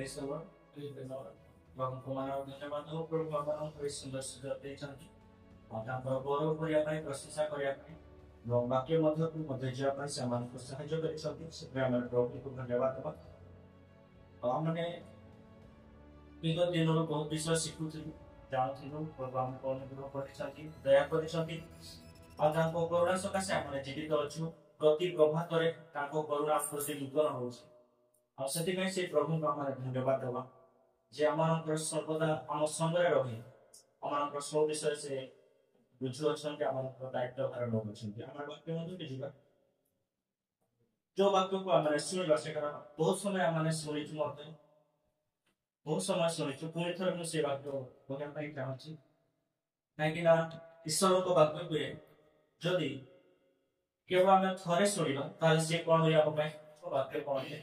Praise the Lord. Bagaimana धन्यवाद हो प्रभु भगवान को सुंदर सुंदर ଦେଇଛନ୍ତି ତାଙ୍କର ଗୌରବ କରିବା ପାଇଁ ପ୍ରଶଂସା କରିବା ପାଇଁ ଏବଂ ବାକ୍ୟ ମଧ୍ୟକୁ ମଧ୍ୟ ଯିବା ପାଇଁ ସେମାନଙ୍କୁ ସାହାଯ୍ୟ କରିଛନ୍ତି ସେଥିପାଇଁ ଆମେ ପ୍ରଭୁଙ୍କୁ ଧନ୍ୟବାଦ ଦେବା ଆମମାନେ ବିଗତ ଦିନରୁ ବହୁତ ବିଷୟ ଶିଖୁଥିଲୁ ଜାଣୁଥିଲୁ ପ୍ରଭୁ ଆମକୁ ଅନୁଗ୍ରହ କରିଛନ୍ତି ଦୟା କରିଛନ୍ତି ଆଉ ତାଙ୍କ କରୁଣା ସକାଶେ ଆମେ ଜୀବିତ ଅଛୁ ପ୍ରତି ପ୍ରଭାତରେ ତାଙ୍କ କରୁଣା ପ୍ରତି ନୂତନ ହେଉଛି ଆଉ ସେଥିପାଇଁ ସେ ପ୍ରଭୁଙ୍କୁ ଆମେ ଧନ୍ୟବାଦ ଦେବା ଯେ ଆମମାନଙ୍କର ସର୍ବଦା ଆମ ସଙ୍ଗରେ ରହି ଆମମାନଙ୍କର ସବୁ ବିଷୟରେ ସେ ବୁଝୁଅଛନ୍ତି ଆମମାନଙ୍କର ଦାୟିତ୍ୱ ଭାର ନେଉଛନ୍ତି ଆମର ବାକ୍ୟ ମଧ୍ୟକୁ ଯିବା ଯୋଉ ବାକ୍ୟକୁ ଆମେ ଶୁଣିବା ସେଟା ବହୁତ ସମୟ ଆମେ ଶୁଣିଛୁ ମଧ୍ୟ ବହୁତ ସମୟ ଶୁଣିଛୁ ପୁଣି ଥରେ ମୁଁ ସେ ବାକ୍ୟ କହିବା ପାଇଁ ଚାହୁଁଛି କାହିଁକି ନା ଈଶ୍ୱରଙ୍କ ବାକ୍ୟକୁ ଯଦି କେବଳ ଆମେ ଥରେ ଶୁଣିବା ତାହେଲେ ସେ କ'ଣ ହୁଏ ଆମ ପାଇଁ ବାକ୍ୟ କ'ଣ ହୁଏ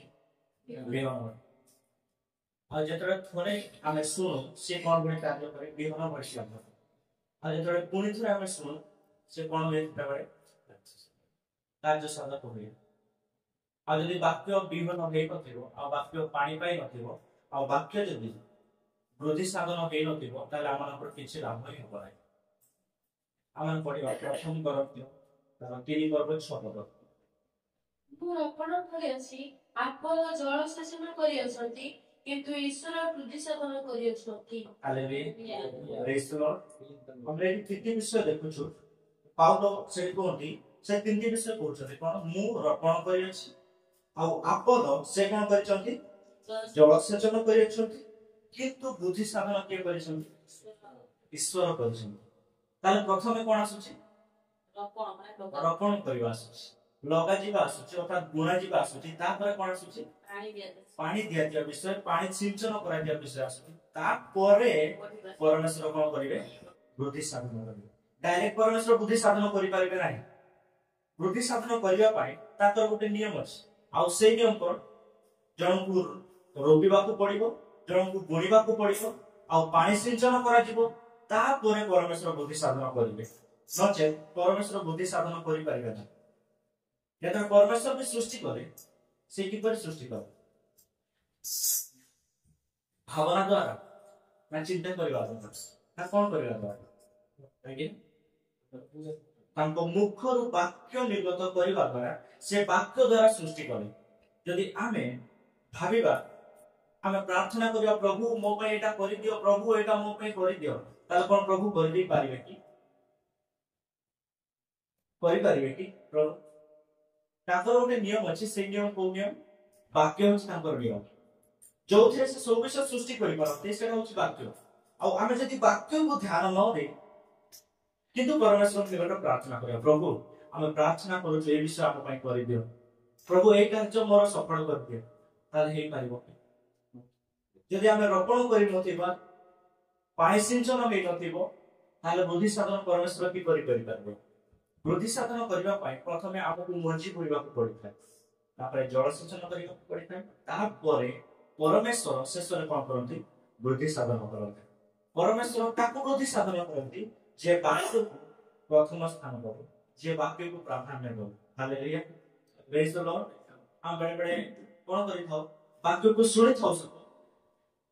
ବିହନ ଆଉ ଯେତେବେଳେ ଥରେ ଆମେ ଶୁଣୁ ସେ କ'ଣ ଭଳି କାର୍ଯ୍ୟ କରେ ବିହନ ଭଳି କାର୍ଯ୍ୟ କରେ ଆଉ ଯେତେବେଳେ ପୁଣି ଥରେ ଆମେ ଶୁଣୁ ସେ କ'ଣ ହୁଏ ସେତେବେଳେ କାର୍ଯ୍ୟ ସାଧକ ହୁଏ ଆଉ ଯଦି ବାକ୍ୟ ବିହନ ହେଇନଥିବ ଆଉ ବାକ୍ୟ ପାଣି ପାଇ ନଥିବ ଆଉ ବାକ୍ୟ ଯଦି ବୃଦ୍ଧି ସାଧନ ହେଇନଥିବ ତାହେଲେ ଆମମାନଙ୍କର କିଛି ଲାଭ ହିଁ ହେବ ନାହିଁ ଆମେ ପଢିବା ପ୍ରଥମ କରନ୍ତି 3 ପର୍ବ 6 ପଦ ମୁଁ ରୋପଣ କରିଅଛି ଆପଣ ଜଳସେଚନ କରିଅଛନ୍ତି କିନ୍ତୁ ଈଶ୍ୱର ବୃଦ୍ଧି ସାଧନ କରିଅଛନ୍ତି ହାଲେଲୁୟା ପ୍ରେଜ୍ ଦ ଲର୍ଡ ଆମେ ଏଠି ତିନି ବିଷୟ ଦେଖୁଛୁ ପାଉଲ ସେ କୁହନ୍ତି ସେ ତିନି ବିଷୟ କହୁଛନ୍ତି କ'ଣ ମୁଁ ରୋପଣ କରିଅଛି ଆଉ ଆପଲ ସେ କ'ଣ କରିଛନ୍ତି ଜଳସେଚନ କରିଅଛନ୍ତି କିନ୍ତୁ ବୃଦ୍ଧି ସାଧନ କିଏ କରିଛନ୍ତି ଈଶ୍ୱର କରିଛନ୍ତି ତାହେଲେ ପ୍ରଥମେ କ'ଣ ଆସୁଛି ରୋପଣ କରିବା ଆସୁଛି ଲଗା ଯିବା ଆସୁଛି ଅର୍ଥାତ୍ ବୁଣା ଯିବା ଆସୁଛି ତାପରେ କ'ଣ ଆସୁଛି ପାଣି ଦିଆଯିବା ବିଷୟ ପାଣି ସିଞ୍ଚନ କରାଯିବା ବିଷୟ ଆସୁଛି ତାପରେ ପରମେଶ୍ୱର କ'ଣ କରିବେ ବୃଦ୍ଧି ସାଧନ କରିବେ ଡାଇରେକ୍ଟ ପରମେଶ୍ୱର ବୃଦ୍ଧି ସାଧନ କରିପାରିବେ ନାହିଁ ବୃଦ୍ଧି ସାଧନ କରିବା ପାଇଁ ତାଙ୍କର ଗୋଟେ ନିୟମ ଅଛି ଆଉ ସେଇ ନିୟମ କ'ଣ ଜଣଙ୍କୁ ରୋପିବାକୁ ପଡିବ ଜଣଙ୍କୁ ବୁଣିବାକୁ ପଡିବ ଆଉ ପାଣି ସିଞ୍ଚନ କରାଯିବ ତାପରେ ପରମେଶ୍ୱର ବୃଦ୍ଧି ସାଧନ କରିବେ ନଚେତ୍ ପରମେଶ୍ୱର ବୃଦ୍ଧି ସାଧନ କରିପାରିବେ ନାହିଁ ଯେତେବେଳେ ପରମେଶ୍ୱର ବି ସୃଷ୍ଟି କରେ ସେ କିପରି ସୃଷ୍ଟି କରେ ଭାବନା ଦ୍ୱାରା ନା ଚିନ୍ତା କରିବା ଦ୍ୱାରା ନା କ'ଣ କରିବା ଦ୍ୱାରା ତାଙ୍କ ମୁଖରୁ ବାକ୍ୟ ନିର୍ଗତ କରିବା ଦ୍ୱାରା ସେ ବାକ୍ୟ ଦ୍ୱାରା ସୃଷ୍ଟି କରେ ଯଦି ଆମେ ଭାବିବା ଆମେ ପ୍ରାର୍ଥନା କରିବା ପ୍ରଭୁ ମୋ ପାଇଁ ଏଇଟା କରିଦିଅ ପ୍ରଭୁ ଏଇଟା ମୋ ପାଇଁ କରିଦିଅ ତାହେଲେ କ'ଣ ପ୍ରଭୁ କରିଦେଇ ପାରିବେ କି କରିପାରିବେ କି ପ୍ରଭୁ ତାଙ୍କର ଗୋଟେ ନିୟମ ଅଛି ସେଇ ନିୟମ କୋଉ ନିୟମ ବାକ୍ୟ ହେଉଛି ତାଙ୍କର ନିୟମ ଯୋଉଥିରେ ସେ ସବୁ ବିଷୟ ସୃଷ୍ଟି କରିପାରନ୍ତି ସେଇଟା ହେଉଛି ବାକ୍ୟ ଆଉ ଆମେ ଯଦି ବାକ୍ୟକୁ ଧ୍ୟାନ ନ ଦେଇ କିନ୍ତୁ ପରମେଶ୍ୱର ନିକଟରେ ପ୍ରାର୍ଥନା କରିବା ପ୍ରଭୁ ଆମେ ପ୍ରାର୍ଥନା କରୁଛୁ ଏ ବିଷୟ ଆମ ପାଇଁ କରିଦିଅ ପ୍ରଭୁ ଏଇ କାର୍ଯ୍ୟ ମୋର ସଫଳ କରିଦିଅ ତାହେଲେ ହେଇପାରିବ ଯଦି ଆମେ ରୋପଣ କରିନଥିବା ପାଣି ସିଞ୍ଚନ ହେଇନଥିବ ତାହେଲେ ବୃଦ୍ଧି ସାଧନ ପରମେଶ୍ୱର କିପରି କରିପାରିବେ ବୃଦ୍ଧି ସାଧନ କରିବା ପାଇଁ ପ୍ରଥମେ ଆମକୁ ମଞ୍ଜି ବୁଣିବାକୁ ପଡିଥାଏ ତାପରେ ଜଳସେଚନ କରିବାକୁ ପଡିଥାଏ ତାପରେ ପରମେଶ୍ୱର ଶେଷରେ କ'ଣ କରନ୍ତି ବୃଦ୍ଧି ସାଧନ କରନ୍ତି ପରମେଶ୍ୱର ତାକୁ ବୃଦ୍ଧି ସାଧନ କରନ୍ତି ଯେ ବାକ୍ୟକୁ ପ୍ରଥମ ସ୍ଥାନ ଦେବ ଯେ ବାକ୍ୟକୁ ପ୍ରାଧାନ୍ୟ ଦେବ ହାଲେଲୁୟା ପ୍ରେଜ୍ ଦ ଲର୍ଡ ଆମେ ବେଳେ ବେଳେ କ'ଣ କରିଥାଉ ବାକ୍ୟକୁ ଶୁଣିଥାଉ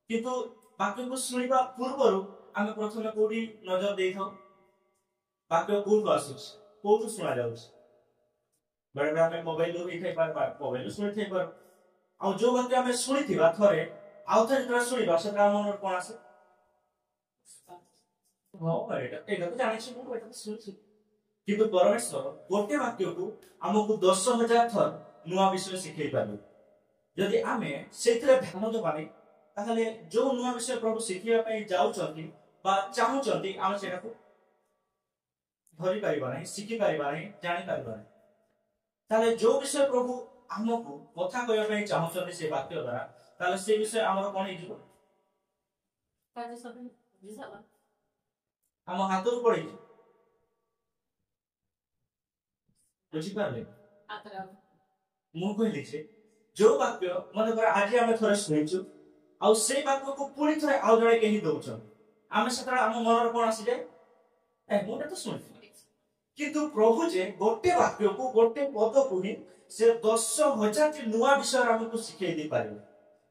କିନ୍ତୁ ବାକ୍ୟକୁ ଶୁଣିବା ପୂର୍ବରୁ ଆମେ ପ୍ରଥମେ କୋଉଠି ନଜର ଦେଇଥାଉ ବାକ୍ୟ କୋଉଠୁ ଆସୁଛି କୋଉଠୁ ଶୁଣା ଯାଉଛି ବେଳେବେଳେ ଆମେ ମୋବାଇଲରୁ ହେଇଥାଇପାରୁ ମୋବାଇଲରୁ ଶୁଣିଥାଇପାରୁ ଆଉ ଯୋଉ ବାକ୍ୟ ଆମେ ଶୁଣିଥିବା ଥରେ ଆଉ ଥରେ ଯେତେବେଳେ ଶୁଣିବା ସେଟା ଆମ ମନରେ କ'ଣ ଆସେ ଏଇଟା ତ ଜାଣିଛି ମୁଁ ଏଇଟା ତ ଶୁଣିଛି କିନ୍ତୁ ପରମେଶ୍ୱର ଗୋଟେ ବାକ୍ୟକୁ ଆମକୁ 10,000 ଥର ନୂଆ ବିଷୟ ଶିଖେଇ ପାରିବେ ଯଦି ଆମେ ସେଥିରେ ଧ୍ୟାନ ଦେବାନି ତାହେଲେ ଯୋଉ ନୂଆ ବିଷୟ ପ୍ରଭୁ ଶିଖିବା ପାଇଁ ଯାଉଛନ୍ତି ବା ଚାହୁଁଛନ୍ତି ଆମେ ସେଟାକୁ ଧରି ପାରିବା ନାହିଁ ଶିଖି ପାରିବା ନାହିଁ ଜାଣିପାରିବା ନାହିଁ ତାହେଲେ ଯୋଉ ବିଷୟ ପ୍ରଭୁ ଆମକୁ କଥା କହିବା ପାଇଁ ଚାହୁଁଛନ୍ତି ସେ ବାକ୍ୟ ଦ୍ୱାରା ତାହେଲେ ସେ ବିଷୟ ଆମର କ'ଣ ହେଇଯିବ ଆମ ହାତରୁ ପଳେଇଯିବ ବୁଝିପାରିଲେ ମୁଁ କହିଲି ଯେ ଯୋଉ ବାକ୍ୟ ମନେକର ଆଜି ଆମେ ଥରେ ଶୁଣିଛୁ ଆଉ ସେଇ ବାକ୍ୟକୁ ପୁଣି ଥରେ ଆଉ ଜଣେ କେହି ଦଉଛନ୍ତି ଆମେ ସେତେବେଳେ ଆମ ମନରେ କ'ଣ ଆସିଯାଏ ମୁଁ ଏଟା ତ ଶୁଣିଥିଲି କିନ୍ତୁ ପ୍ରଭୁ ଯେ ଗୋଟେ ବାକ୍ୟକୁ ଗୋଟେ ପଦକୁ ହିଁ ସେ 10,000ଟି ନୂଆ ବିଷୟରେ ଆମକୁ ଶିଖେଇ ଦେଇପାରିବେ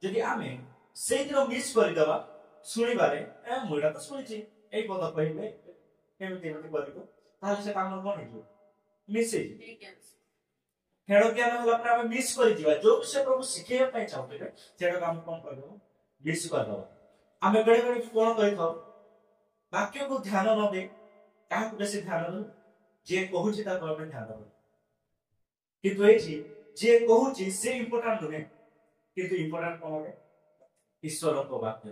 ଯଦି ଆମେ ସେଇଦିନ ମିସ୍ କରିଦେବା ଶୁଣିବାରେ ମୁଁ ଏଇଟା ତ ଶୁଣିଛି ଏଇ ପଦ କହିଲେ ଏମିତି ଏମିତି କରିବୁ, ତାହେଲେ ସେ କାମ କଣ ହେଇଯିବ? ମିସ୍ ହେଇଯିବ। ଖେଳ ଜ୍ଞାନ ହେଲା ପରେ ଆମେ ମିସ୍ କରିଯିବା ଯୋଉ ବିଷୟ ପ୍ରଭୁ ଶିଖେଇବା ପାଇଁ ଚାହୁଁଥିଲେ ସେଇଟାକୁ ଆମେ କଣ କରିଦେବା? ମିସ୍ କରିଦେବା। ଆମେ ବେଳେ ବେଳେ କଣ କରିଥାଉ? ବାକ୍ୟକୁ ଧ୍ୟାନ ନ ଦେଇ କାହାକୁ ବେଶୀ ଧ୍ୟାନ ଦଉ? ଯିଏ କହୁଛି ତାକୁ ଆମେ ଧ୍ୟାନ ଦଉ। କିନ୍ତୁ ଏଇଠି ଯିଏ କହୁଛି ସେ ଇମ୍ପୋର୍ଟାଣ୍ଟ ନୁହେଁ, କିନ୍ତୁ ଇମ୍ପୋର୍ଟାଣ୍ଟ କଣ ଗୋଟେ? ଈଶ୍ୱରଙ୍କ ବାକ୍ୟ।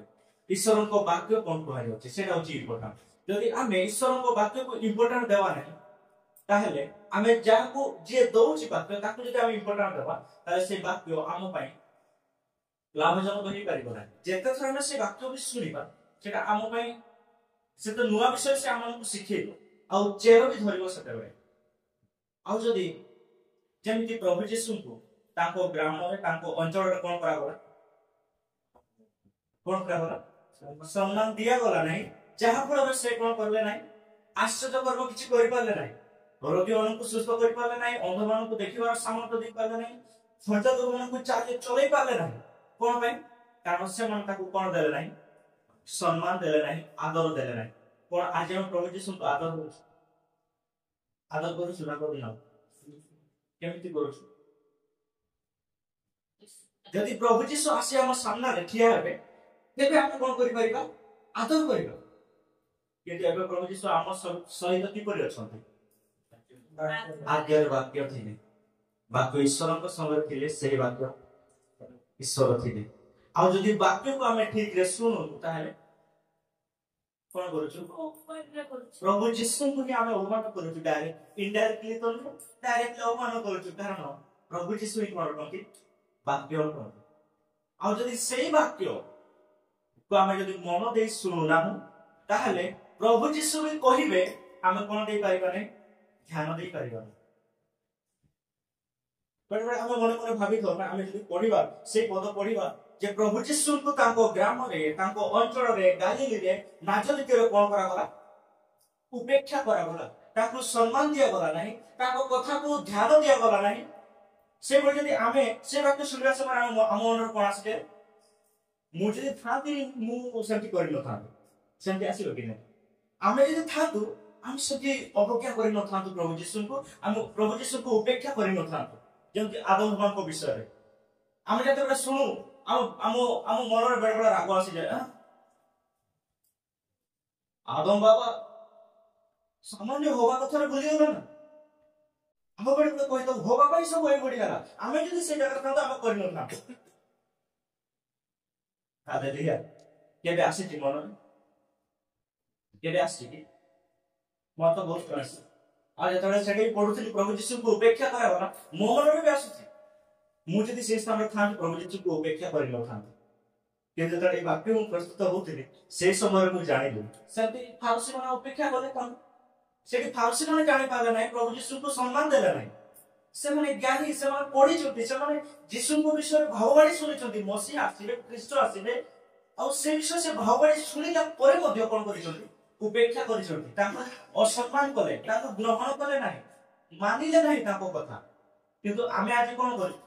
ଈଶ୍ୱରଙ୍କ ବାକ୍ୟ କଣ କୁହାଯାଉଛି ସେଇଟା ହଉଛି ଇମ୍ପୋର୍ଟାଣ୍ଟ। ଯଦି ଆମେ ଈଶ୍ୱରଙ୍କ ବାକ୍ୟକୁ ଇମ୍ପୋର୍ଟାଣ୍ଟ ଦେବା ନାହିଁ, ତାହେଲେ ଆମେ ଯାହାକୁ ଯିଏ ଦଉଛି ବାକ୍ୟ ତାକୁ ଯଦି ଆମେ ଇମ୍ପୋର୍ଟାଣ୍ଟ ଦେବା, ତାହେଲେ ସେ ବାକ୍ୟ ଆମ ପାଇଁ ଲାଭଜନକ ହେଇପାରିବ ନାହିଁ। ଯେତେ ଥର ଆମେ ସେ ବାକ୍ୟ ବି ଶୁଣିବା, ସେଟା ଆମ ପାଇଁ ସେତେ ନୂଆ ବିଷୟ ସେ ଆମକୁ ଶିଖେଇବ ଆଉ ଚେର ବି ଧରିବ ସେତେବେଳେ। ଆଉ ଯଦି ଯେମିତି ପ୍ରଭୁ ଯୀଶୁଙ୍କୁ ତାଙ୍କ ଗ୍ରାମରେ ତାଙ୍କ ଅଞ୍ଚଳରେ କଣ କରାଗଲା? କଣ କରାଗଲା? ସମ୍ମାନ ଦିଆଗଲା ନାହିଁ, ଯାହା ଫଳରେ ସେ କଣ କଲେ ନାହିଁ? ଆଶ୍ଚର୍ଯ୍ୟ କର୍ମ କିଛି କରିପାରିଲେ ନାହିଁ। ରୋଗୀମାନଙ୍କୁ ସୁସ୍ଥ କରିପାରିଲେ ନାହିଁ, ଅନ୍ଧମାନଙ୍କୁ ଦେଖିବାର ସାମର୍ଥ୍ୟ ଦେଇପାରିଲେ ନାହିଁ, ସଞ୍ଚାଳକମାନଙ୍କୁ ଚଳେଇ ପାରିଲେ ନାହିଁ। କଣ ପାଇଁ? କାରଣ ସେମାନେ ତାକୁ କଣ ଦେଲେ ନାହିଁ? ସମ୍ମାନ ଦେଲେ ନାହିଁ, ଆଦର ଦେଲେ ନାହିଁ। କଣ ଆଜି ଆମେ ପ୍ରଭୁ ଯୀଶୁଙ୍କୁ ଆଦର କରୁଛୁ? ଆଦର କରୁଛୁ ନା କରୁନା? କେମିତି କରୁଛୁ? ଯଦି ପ୍ରଭୁ ଯୀଶୁ ଆସି ଆମ ସାମ୍ନାରେ ଠିଆ ହେବେ, ତେବେ ଆମେ କଣ କରିପାରିବା? ଆଦର କରିବା। କିନ୍ତୁ ଏବେ ପ୍ରଭୁ ଯୀଶୁ ଆମ ସହିତ କିପରି ଅଛନ୍ତି? ଆଜ୍ଞାର ବାକ୍ୟ ଥିଲେ, ବାକ୍ୟ ଈଶ୍ୱରଙ୍କ ସଙ୍ଗରେ ଥିଲେ, ସେହି ବାକ୍ୟ ଈଶ୍ୱର ଥିଲେ। ଆଉ ଯଦି ବାକ୍ୟକୁ ଆମେ ଠିକରେ ଶୁଣୁ, ତାହେଲେ କଣ କରୁଛୁ? ପ୍ରଭୁ ଯୀଶୁଙ୍କୁ ହିଁ ଆମେ ଅପମାନ କରୁଛୁ। ଡାଇରେକ୍ଟ ଇନଡାଇରେକ୍ଟଲି ତ ନୁହେଁ, ଡାଇରେକ୍ଟଲି ଅପମାନ କରୁଛୁ। କାରଣ ପ୍ରଭୁ ଯୀଶୁ ହିଁ କଣ କରନ୍ତି? ବାକ୍ୟ କରନ୍ତି। ଆଉ ଯଦି ସେଇ ବାକ୍ୟକୁ ଆମେ ଯଦି ମନ ଦେଇ ଶୁଣୁନାହୁଁ, ତାହେଲେ ପ୍ରଭୁ ଯୀଶୁ ବି କହିବେ, ଆମେ କଣ ଦେଇପାରିବା ନାହିଁ? ଧ୍ୟାନ ଦେଇପାରିବା ନାହିଁ। ବେଳେବେଳେ ଆମେ ମନେ ମନେ ଭାବିଥାଉ ନା, ଆମେ ଯଦି ପଢିବା ସେଇ ପଦ ପଢିବା ଯେ ପ୍ରଭୁ ଯୀଶୁଙ୍କୁ ତାଙ୍କ ଗ୍ରାମରେ, ତାଙ୍କ ଅଞ୍ଚଳରେ, ଗାଲିଲୀରେ, ନାଜରିତରେ କଣ କରାଗଲା? ଉପେକ୍ଷା କରାଗଲା। ତାଙ୍କୁ ସମ୍ମାନ ଦିଆଗଲା ନାହିଁ, ତାଙ୍କ କଥାକୁ ଧ୍ୟାନ ଦିଆଗଲା ନାହିଁ। ସେଭଳି ଯଦି ଆମେ ସେ ବାକ୍ୟ ଶୁଣିବା ସମୟରେ ଆମ ମନରେ କଣ ଆସିଯାଏ? ମୁଁ ଯଦି ଥାନ୍ତି ମୁଁ ସେମିତି କରିନଥାନ୍ତି। ସେମିତି ଆସିବ କି ନାହିଁ? ଆମେ ଯଦି ଥାନ୍ତୁ, ଆମେ ସେମିତି ଅପେକ୍ଷା କରିନଥାନ୍ତୁ ପ୍ରଭୁ ଯୀଶୁଙ୍କୁ, ଆମେ ପ୍ରଭୁ ଯୀଶୁଙ୍କୁ ଉପେକ୍ଷା କରିନଥାନ୍ତୁ। ଯେମିତି ଆଦମ ବାବାଙ୍କ ବିଷୟରେ ଆମେ ଯେତେବେଳେ ଶୁଣୁ, ଆମ ମନରେ ବେଳେ ବେଳେ ରାଗ ଆସିଯାଏ। ଆଦମ ବାବା ସାମାନ୍ୟ ହବା କଥାରେ ଭୁଲିଗଲେ ନା? ଆମେ ବେଳେ ବେଳେ କହିଥାଉ ହବା ପାଇଁ ସବୁ ଏଇ ବଢିଗଲା, ଆମେ ଯଦି ସେଇ ଜାଗାରେ ଥାନ୍ତୁ ଆମେ କରିନଥାନ୍ତୁ। କେବେ ଆସିଛି ମନରେ? କେବେ ଆସିଛି କି? ମୋର ତ ବହୁତ ଆସିଛି। ଆଉ ଯେତେବେଳେ ସେଠି ପଢୁଥିଲି ପ୍ରଭୁ ଯୀଶୁଙ୍କୁ ଉପେକ୍ଷା କରାଗଲା, ମୋ ମନରେ ବି ଆସୁଛି ମୁଁ ଯଦି ସେ ସ୍ଥାନରେ ଥାନ୍ତି ପ୍ରଭୁ ଯୀଶୁଙ୍କୁ ଉପେକ୍ଷା କରିନଥାନ୍ତି। କିନ୍ତୁ ଯେତେବେଳେ ଏଇ ବାକ୍ୟ ମୁଁ ପ୍ରସ୍ତୁତ ହଉଥିଲି, ସେଇ ସମୟରେ ମୁଁ ଜାଣିଲି ସେମିତି ଫାରୁସୀ ମାନେ ଉପେକ୍ଷା କଲେ। କଣ ସେଠି ଫାରୁସୀ ମାନେ ଜାଣିପାରିଲେ ନାହିଁ, ପ୍ରଭୁ ଯୀଶୁଙ୍କୁ ସମ୍ମାନ ଦେଲେ ନାହିଁ। ସେମାନେ ଜ୍ଞାନୀ, ସେମାନେ ପଢିଛନ୍ତି, ସେମାନେ ଯୀଶୁଙ୍କ ବିଷୟରେ ଭାବବାଣୀ ଶୁଣିଛନ୍ତି, ମସିହା ଆସିବେ, ଖ୍ରୀଷ୍ଟ ଆସିବେ। ଆଉ ସେ ବିଷୟ ସେ ଭାବବାଣୀ ଶୁଣିଲା ପରେ ମଧ୍ୟ କଣ କରିଛନ୍ତି? ଉପେକ୍ଷା କରିଛନ୍ତି, ତାଙ୍କୁ ଅସମ୍ମାନ କଲେ, ତାଙ୍କୁ ଗ୍ରହଣ କଲେ ନାହିଁ, ମାନିଲେ ନାହିଁ ତାଙ୍କ କଥା। କିନ୍ତୁ ଆମେ ଆଜି କଣ କରିଛୁ?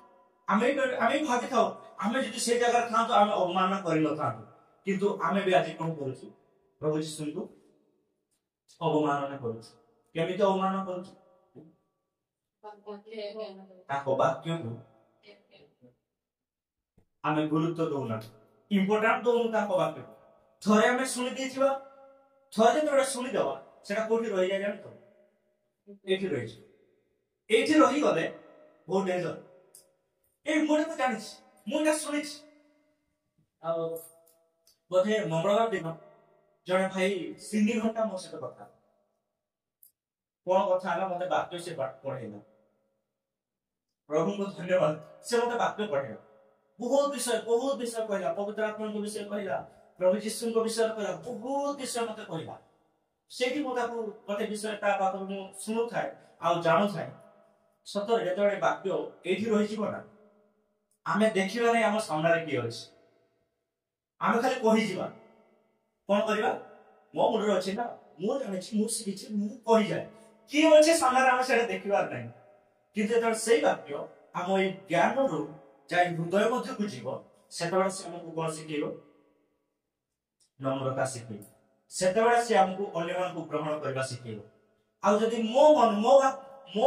ଆମେ ଭାବିଥାଉ ଆମେ ଯଦି ସେ ଜାଗାରେ ଥାନ୍ତୁ ଆମେ ଅବମାନନା କରିନଥାନ୍ତୁ। କିନ୍ତୁ ଆମେ ବି ଆଜି କଣ କରୁଛୁ? ପ୍ରଭୁ ଯୀଶୁଙ୍କୁ ଅବମାନନା କରୁଛୁ। କେମିତି ଅବମାନନା କରୁଛୁ? ତାଙ୍କ ବାକ୍ୟକୁ ଆମେ ଗୁରୁତ୍ୱ ଦଉନା, ଇମ୍ପୋର୍ଟାଣ୍ଟ ଦଉନୁ ତାଙ୍କ ବାକ୍ୟକୁ। ଥରେ ଆମେ ଶୁଣି ଦେଇଥିବା, ଥରେ ଯେତେବେଳେ ଶୁଣିଦେବା, ସେଟା କୋଉଠି ରହିଯାଏ ଜାଣିଛ? ଏଇଠି ରହିଯିବ। ଏଇଠି ରହିଗଲେ ବହୁତ ଡେଞ୍ଜର। ଏଇ ମୁଁ ତ ଜାଣିଛି, ମୁଁ ଏଇଟା ଶୁଣିଛି। ଆଉ ବୋଧେ ମଙ୍ଗଳବାର ଦିନ ଜଣେ ଭାଇ 3 ଘଣ୍ଟା ମୋ ସହିତ କଥା, କଣ କଥା ହେଲା ମତେ ବାକ୍ୟ ସେ ପଢେଇଲା। ପ୍ରଭୁଙ୍କୁ ଧନ୍ୟବାଦ, ସେ ମତେ ବାକ୍ୟ ପଢେଇଲା। ବହୁତ ବିଷୟ କହିଲା, ପବିତ୍ର ଆତ୍ମାଙ୍କ ବିଷୟ କହିଲା, ପ୍ରଭୁ ଯୀଶୁଙ୍କ ବିଷୟରେ କହିଲା, ବହୁତ ବିଷୟ ମତେ କହିଲା। ସେଇଠି ମୁଁ ତାକୁ ଗୋଟେ ବିଷୟ ତା ପାଖରୁ ମୁଁ ଶୁଣୁଥାଏ ଆଉ ଜାଣୁଥାଏ। ସତରେ ଯେତେବେଳେ ବାକ୍ୟ ଏଇଠି ରହିଯିବ ନା, ଆମେ ଦେଖିବା ନାହିଁ ଆମ ସାମ୍ନାରେ କିଏ ଅଛି। ଆମେ ଖାଲି କହିଯିବା, କଣ କରିବା? ମୋ ମୁଣ୍ଡରେ ଅଛି ନା, ମୁଁ ଜାଣିଛି, ମୁଁ ଶିଖିଛି, ମୁଁ କହିଯାଏ। କିଏ ଅଛି ସାମ୍ନାରେ ଆମେ ସେଇଟା ଦେଖିବାର ନାହିଁ। କିନ୍ତୁ ଯେତେବେଳେ ସେଇ ବାକ୍ୟ ଆମ ଏଇ ଜ୍ଞାନରୁ ଯାଇ ହୃଦୟ ମଧ୍ୟକୁ ଯିବ, ସେତେବେଳେ ସେ ଆମକୁ କଣ ଶିଖେଇବ ନମ୍ରତା ଶିଖେଇବ ସେତେବେଳେ ସେ ଆମକୁ ଅନ୍ୟମାନଙ୍କୁ ଗ୍ରହଣ କରିବା ଶିଖେଇବ ଆଉ ଯଦି ମୋ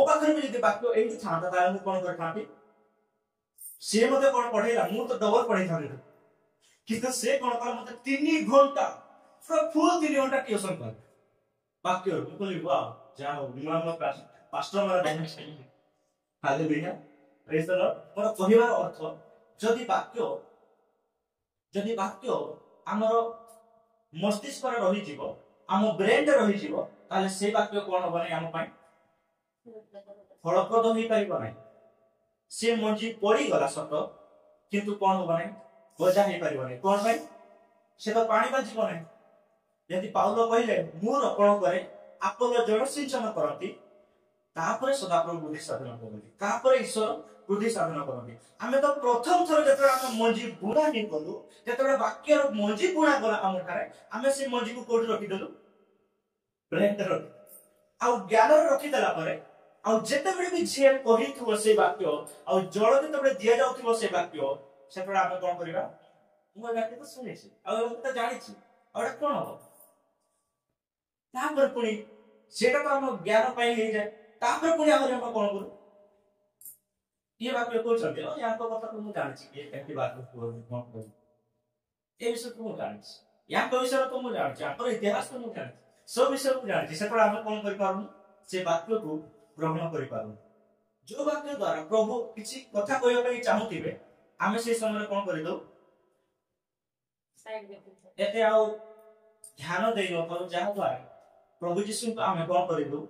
ପାଖରେ ବି ଯଦି ବାକ୍ୟ ଏଇଠି ଥାନ୍ତା ତାହେଲେ ମୁଁ କଣ କରିଥାନ୍ତି ସିଏ ମତେ କଣ ପଢେଇଲା ମୁଁ ତ ଡବଲ ପଢେଇଥାନ୍ତି କିନ୍ତୁ ସେ କଣ କଲା ମତେ 3 ଘଣ୍ଟା ଫୁଲ 3 ଘଣ୍ଟା ଟ୍ୟୁସନ କଲା ବାକ୍ୟ ମୁଁ କହିଲି ୱାଓ ଯାହା ହଉ ନୂଆ ନୂଆ ପାଷ୍ଟର ମାନେ ହାଲେଲୁୟା ପ୍ରେଜ ଦ ଲର୍ଡ ମୋର କହିବାର ଅର୍ଥ ଯଦି ବାକ୍ୟ ଆମର ମସ୍ତିଷ୍କରେ ରହିଯିବ ଆମ ବ୍ରେନରେ ରହିଯିବ ତାହେଲେ ସେ ବାକ୍ୟ କଣ ହବ ନାହିଁ ଆମ ପାଇଁ ଫଳପ୍ରଦ ହେଇପାରିବ ନାହିଁ ସେ ମଞ୍ଜି ପଡିଗଲା ସତ କିନ୍ତୁ କଣ ହବ ନାହିଁ ଗଜା ହେଇପାରିବ ନାହିଁ କଣ ପାଇଁ ସେ ତ ପାଣି ବାଜିବ ନାହିଁ ଯଦି ପାଉଲ କହିଲେ ମୁଁ ରୋପଣ କରେ ଆପୋଲୋ ଜଳ ସିଞ୍ଚନ କରନ୍ତି ତାପରେ ସଦାପ୍ରଭୁ ବୃଦ୍ଧି ସାଧନ କରନ୍ତି ତାପରେ ଈଶ୍ୱର ବୃଦ୍ଧି ସାଧନ କରନ୍ତି ଆମେ ତ ପ୍ରଥମ ଥର ଯେତେବେଳେ ଆମେ ମଞ୍ଜି ବୁଣା ହିଁ କଲୁ ଯେତେବେଳେ ବାକ୍ୟର ମଞ୍ଜି ବୁଣା ଗଲା ଆମ ଠାରେ ଆମେ ସେ ମଞ୍ଜିକୁ କୋଉଠି ରଖିଦେଲୁ ବ୍ରେନରେ ଆଉ ଜ୍ଞାନରେ ରଖିଦେଲା ପରେ ଆଉ ଯେତେବେଳେ ବି ଯିଏ କହିଥିବ ସେଇ ବାକ୍ୟ ଆଉ ଜଳ ଯେତେବେଳେ ଦିଆଯାଉଥିବ ସେଇ ବାକ୍ୟ ସେତେବେଳେ ଆମେ କଣ କରିବା ମୁଁ ଏ ବାକ୍ୟ ତ ଶୁଣିଛି ଆଉ ମୁଁ ତ ଜାଣିଛି ଆଉ ଏଟା କଣ ହବ ତାପରେ ପୁଣି ସେଇଟା ତ ଆମ ଜ୍ଞାନ ପାଇଁ ହେଇଯାଏ ତାପରେ ପୁଣି ଆମେ କଣ କରୁ ये बात को चलते हो यहाँ को पता तुम जानी ये कैसी बात को कौन कौन ये विषय तुम जानी यहाँ को विषय तुम जानी यहाँ पर इतिहास तुम जानी सब विषय तुम जानी से पर हम कौन कर पारूं से वाक्य को ग्रहण कर पारूं जो वाक्य द्वारा प्रभु किसी कथा कहया ପାଇଁ ଚାହୁଁଥିବେ ଆମେ ସେ ସମୟରେ କଣ କରି ଦଉ एते आउ ध्यान देई न पर जहा द्वारा प्रभु यीशु को आमे कौन कर दऊ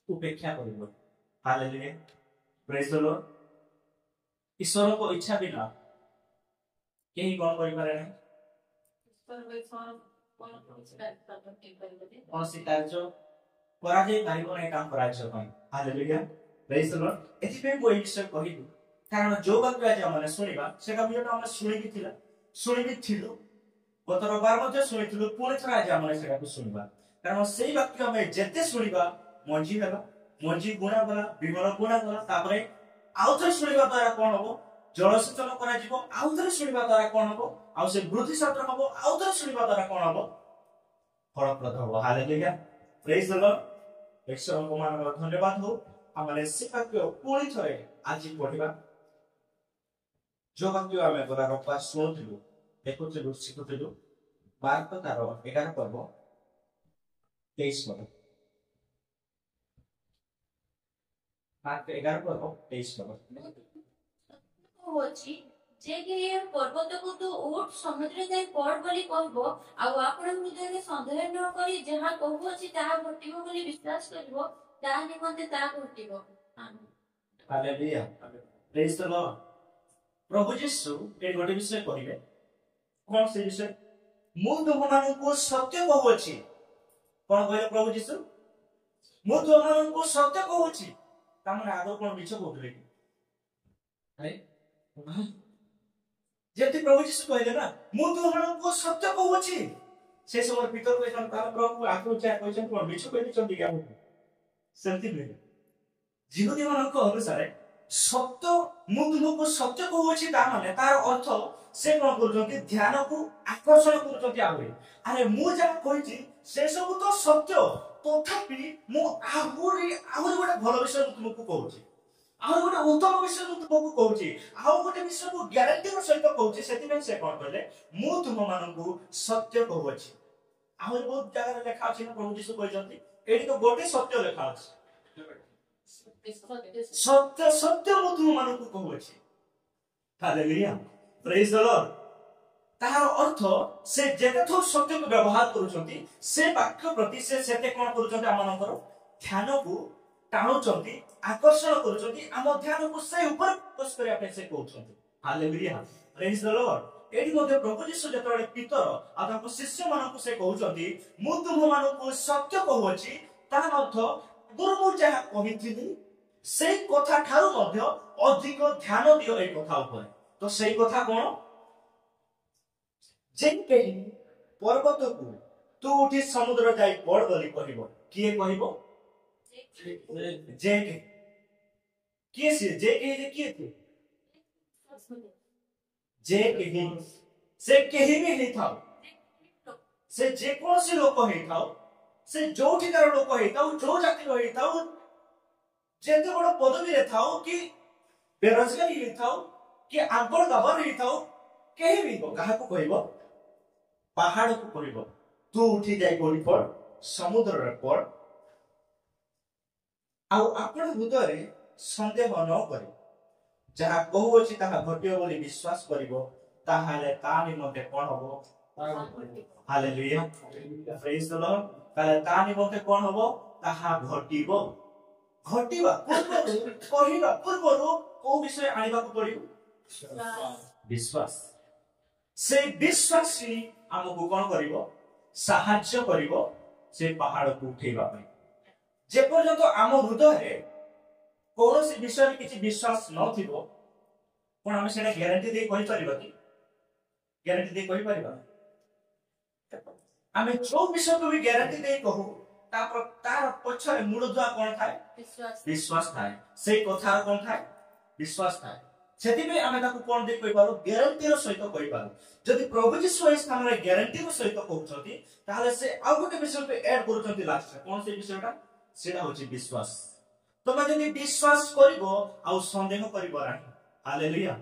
उपेक्षा कर दऊ हालेलुया प्रेज द लॉर्ड ईश्वर को इच्छा बिना केही कौन करि पारे नै कौन सी कार्य करा जाय पारिबो नै काम करा जाय ପାଇଁ हालेलुया प्रेज द लॉर्ड एथि पे को विषय कहिदु कारण जो वाक्य आज हमने सुनिबा सेटा बियोटा हमने सुनि कि थिलु गत रविवार मध्ये सुनिथिलु पुणी थरा आज हमने सेटा को सुनिबा कारण सेही वाक्य हमें जेते सुनिबा मंजी हेला मंजी गुणा गला विमल गुणा गला तापरे आउथरे सुनिबा द्वारा कोन हबो जलसेचन करा जिवो आउथरे सुनिबा द्वारा कोन हबो आउ से वृद्धि साधन हबो आउथरे सुनिबा द्वारा कोन हबो फलप्रद हबो हालेलुया प्रेज द लॉर्ड ईश्वर को मान धन्यवाद हो हमने से वाक्य पुणी थरे आज पढिबा जो वाक्य हमें गला रपा सुनथिलु देखुथिलु सिखुथिलु मार्क तार 11 पर्व 23 पद मार्क 11 पर्व 23 पद होची जे कि ये पर्वत को तो उठ समुद्र जाय पड़ बोली कहबो आ आपण हृदय में संदेह न करी जहा कहबो छी ताहा घटिबो बोली विश्वास करबो ताहा निमंते ताहा घटिबो हालेलुया प्रेज द लॉर्ड प्रभु यीशु ए गोटे विषय कहिबे कोन से विषय मु तुममान को सत्य कहूची कोन कहले प्रभु यीशु मु तुममान को सत्य कहूची तामने आगो कोन मिछ कहउले कि है जेति प्रभु यीशु कहले ना मु तुममान को सत्य कहूची से समय भीतर कहन तार प्रभु आगो चा कहन कोन मिछ कहली चंदी क्या सेंति नै जीवनी मान को अनुसार सत्य मु तुमको सत्य कहूची ता माने तार अर्थ से कोन करजोंती ध्यान को आकर्षण करजोंती आवे अरे मु जा कहिची से सब तो सत्य तथापि मु आहुरी गोटे भल विषय तुमको कहूची आहुरी गोटे उत्तम विषय तुमको कहूची आउ गोटे विषय को ग्यारंटी सहित कहूची सेति में से कोन कहले मु तुम मानकु सत्य कहूची आहुरी बहुत जगह लिखा अछि प्रभु यीशु कहजोंती एठी तो गोटे सत्य लिखा अछि सत्य सत्य मु तुम मानकु कहूची हालेलुया प्रेज द लॉर्ड तार अर्थ से जेतेथो सत्य को व्यवहार करूछंती से वाक्य प्रति से सेते कोन करूछंती आमानकर ध्यान को टाणुछंती आकर्षण करूछंती आम ध्यान को से ऊपर फोकस करिया पे से कहउछंती हालेलुया प्रेज द लॉर्ड एठी मध्ये प्रभु यीशु जेतबे पितर आ ताको शिष्य मानकु से कहउछंती मु तुम मानकु सत्य कहउछि तार अर्थ गुरु जहा कहिथिली से कथा ठारू मध्ये अधिक ध्यान दियो ए कथा ऊपर तो सही कथा कोन जेके पर्वत को तू उठी समुद्र जाई पड़ बोली कहबो किए कहबो जेके किए से जेके जे किए थे जे केही से केही भी हे थाओ से जे कोनसी लोक हे थाओ से जोठिकार लोक हे थाओ जो जाति रो हे थाओ जेते बड़ पदवी रे थाओ कि बेरोजगारी हे थाओ कि आंकड़ गबर हे थाओ केही भी काहा को कहबो पहाड़ को कहबो तू उठी जाई कोडी पड़ समुद्र रे पड़ आउ आपण हृदय संदेह न करे जहा कहू अछि ताहा घटियो बोली विश्वास करिवो ताहाले ता निमते कोन हबो हालेलुया प्रेज द लॉर्ड ताले ता निमते कोन हबो ताहा घटिबो घटिबा कहिबा पूर्वरु को विषय आनिबा को पड़िबो विश्वास से विश्वास ही हमको कोन करिवो सहाय्य करिवो से पहाड़ को उठेबा पई जे पर्यंत आम हृदय रे कोनोसी विषय किछि विश्वास न थिबो कोन हम सेना ग्यारंटी दे कहि परिबा कि ग्यारंटी दे कहि परिबा आमे जो विषय को भी ग्यारंटी दे कहू तार पछरे मूलदुआ कोन थाए विश्वास थाए से कथा कोन थाए विश्वास थाए सेति में आमे ताको कोन दे कहि पारो ग्यारंटी रो सहित कहि पारो जदि प्रभु जीसु ए स्थान रे ग्यारंटी रो सहित कहउछथि ताले से आ गोटे विषय पे ऐड करूछथि लास्ट कोन से विषयटा सेटा होछि विश्वास तमे जदि विश्वास करिवो आ संदेह करिवो नाही हालेलुया